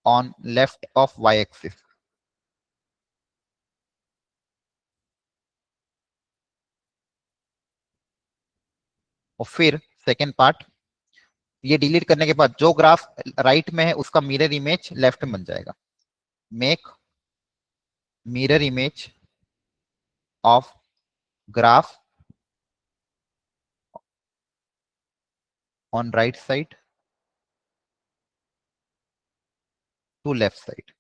on left of Y axis. और फिर सेकेंड पार्ट, ये डिलीट करने के बाद जो ग्राफ राइट में है उसका मिरर इमेज लेफ्ट में बन जाएगा। Make mirror image of graph on right side to left side.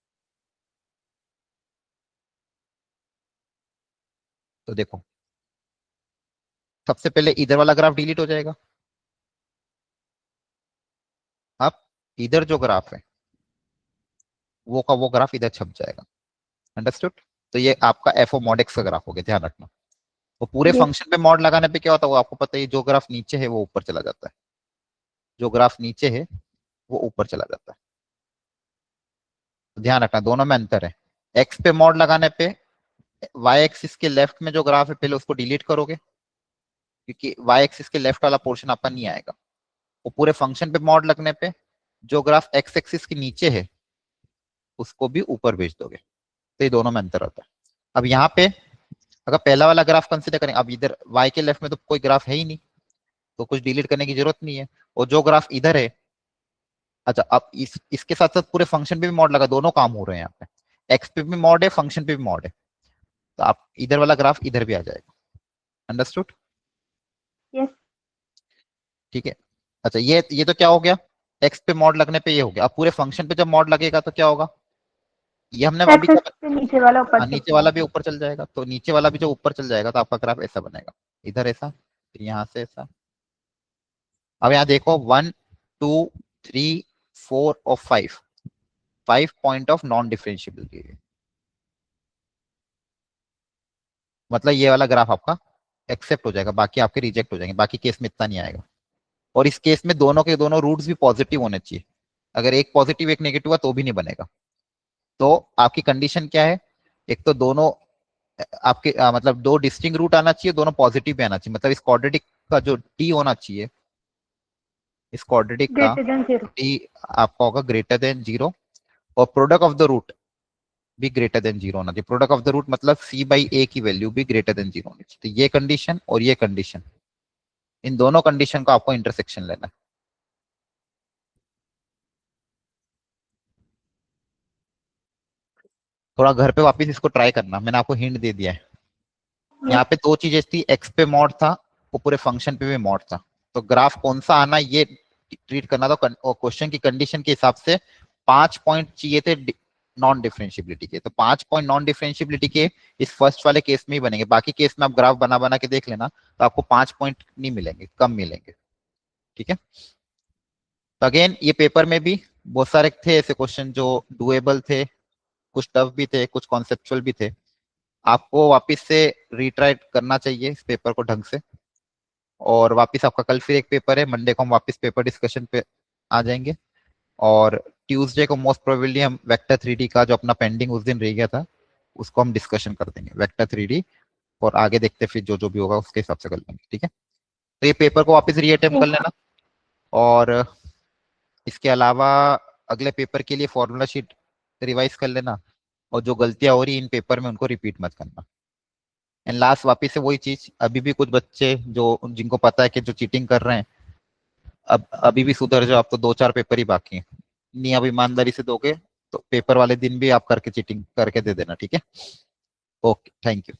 तो देखो, सबसे पहले इधर वाला ग्राफ डिलीट हो जाएगा, अब इधर जो ग्राफ है वो का वो ग्राफ इधर छप जाएगा, अंडरस्टूड। तो ये आपका एफ ओ मॉड एक्स का ग्राफ हो गया, ध्यान रखना। वो पूरे यस फंक्शन पे मॉड लगाने पे क्या होता है, वो आपको पता है, जो ग्राफ नीचे है वो ऊपर चला जाता है, जो ग्राफ नीचे है वो ऊपर चला जाता है। तो ध्यान रखना, दोनों में अंतर है। एक्स पे मॉड लगाने पे वाई एक्सिस के लेफ्ट में जो ग्राफ है पहले उसको डिलीट करोगे, क्योंकि वाई एक्सिस के लेफ्ट वाला पोर्शन आपका नहीं आएगा। वो पूरे फंक्शन पे मॉड लगने पे जो ग्राफ एक्स एक्सिस के नीचे है उसको भी ऊपर भेज दोगे। तो ये दोनों में अंतर होता है। अब यहाँ पे अगर पहला वाला ग्राफ कंसिडर करें, अब इधर y के लेफ्ट में तो कोई ग्राफ है ही नहीं, तो कुछ डिलीट करने की जरूरत नहीं है। और जो ग्राफ इधर है, अच्छा अब इसके साथ साथ पूरे फंक्शन पे भी मॉड लगा, दोनों काम हो रहे हैं यहाँ पे, एक्स पे भी मॉड है, फंक्शन पे भी मॉड है, तो आप इधर वाला ग्राफ इधर भी आ जाएगा। अंडरस्टूड? यस। ठीक है। अच्छा ये तो क्या हो गया, एक्स पे मॉड लगने पे ये हो गया। अब पूरे फंक्शन पे जब मॉड लगेगा तो क्या होगा, ये हमने अभी एक्सेस पे नीचे वाला ऊपर हाँ, नीचे वाला भी ऊपर चल जाएगा, तो नीचे वाला भी जो ऊपर चल जाएगा तो आपका ग्राफ ऐसा बनेगा, इधर ऐसा, फिर यहाँ से ऐसा। अब यहाँ देखो 1 2 3 4 और 5 पॉइंट ऑफ नॉन डिफरेंशिएबिलिटी, मतलब ये वाला ग्राफ आपका एक्सेप्ट हो जाएगा, बाकी आपके रिजेक्ट हो जाएंगे, बाकी केस में इतना नहीं आएगा। और इस केस में दोनों के दोनों रूट्स भी पॉजिटिव होने चाहिए, अगर एक पॉजिटिव एक नेगेटिव हुआ तो भी नहीं बनेगा। तो आपकी कंडीशन क्या है, एक तो दोनों आपके मतलब दो डिस्टिंक्ट रूट आना चाहिए, दोनों पॉजिटिव भी आना चाहिए, मतलब इस क्वाड्रेटिक का जो टी होना चाहिए, इस क्वाड्रेटिक का ग्रेटर देन 0। टी आपका होगा ग्रेटर देन 0, और प्रोडक्ट ऑफ द रूट भी ग्रेटर देन 0 होना चाहिए। प्रोडक्ट ऑफ द रूट मतलब c बाई a की वैल्यू भी ग्रेटर देन 0 होनी चाहिए। तो ये कंडीशन और ये कंडीशन, इन दोनों कंडीशन को आपको इंटरसेक्शन लेना है। थोड़ा घर पे वापस इसको ट्राई करना, मैंने आपको हिंट दे दिया है। यहाँ पे दो चीजें थी, एक्स पे मॉड था और पूरे फंक्शन पे भी मॉड था, तो ग्राफ कौन सा आना ये ट्रीट करना था। क्वेश्चन की कंडीशन के हिसाब से 5 पॉइंट चाहिए थे नॉन डिफरेंशिएबिलिटी के, तो 5 पॉइंट नॉन डिफरेंशिएबिलिटी के इस फर्स्ट वाले केस में ही बनेंगे, बाकी केस में आप ग्राफ बना बना के देख लेना, तो आपको 5 पॉइंट नहीं मिलेंगे, कम मिलेंगे। ठीक है। तो अगेन ये पेपर में भी बहुत सारे थे ऐसे क्वेश्चन जो डुएबल थे, कुछ टफ भी थे, कुछ कॉन्सेप्चुअल भी थे। आपको वापस से रिट्राई करना चाहिए इस पेपर को ढंग से, और वापस आपका कल फिर एक पेपर है, मंडे को हम वापस पेपर डिस्कशन पे आ जाएंगे, और ट्यूसडे को मोस्ट प्रोबेबली हम वेक्टर 3D का जो अपना पेंडिंग उस दिन रह गया था उसको हम डिस्कशन कर देंगे, वेक्टर 3D, और आगे देखते फिर जो जो भी होगा उसके हिसाब से कर लेंगे। ठीक है। तो ये पेपर को वापस रीअटेम्प्ट कर लेना, और इसके अलावा अगले पेपर के लिए फॉर्मूला शीट रिवाइज कर लेना, और जो गलतियां हो रही इन पेपर में उनको रिपीट मत करना। एंड लास्ट वापिस से वही चीज, अभी भी कुछ बच्चे जो जिनको पता है कि जो चीटिंग कर रहे हैं, अब अभी भी सुधर जाओ, आप तो 2-4 पेपर ही बाकी हैं, नहीं अब ईमानदारी से दोगे तो पेपर वाले दिन भी आप करके चीटिंग करके दे देना। ठीक है। Okay, thank you.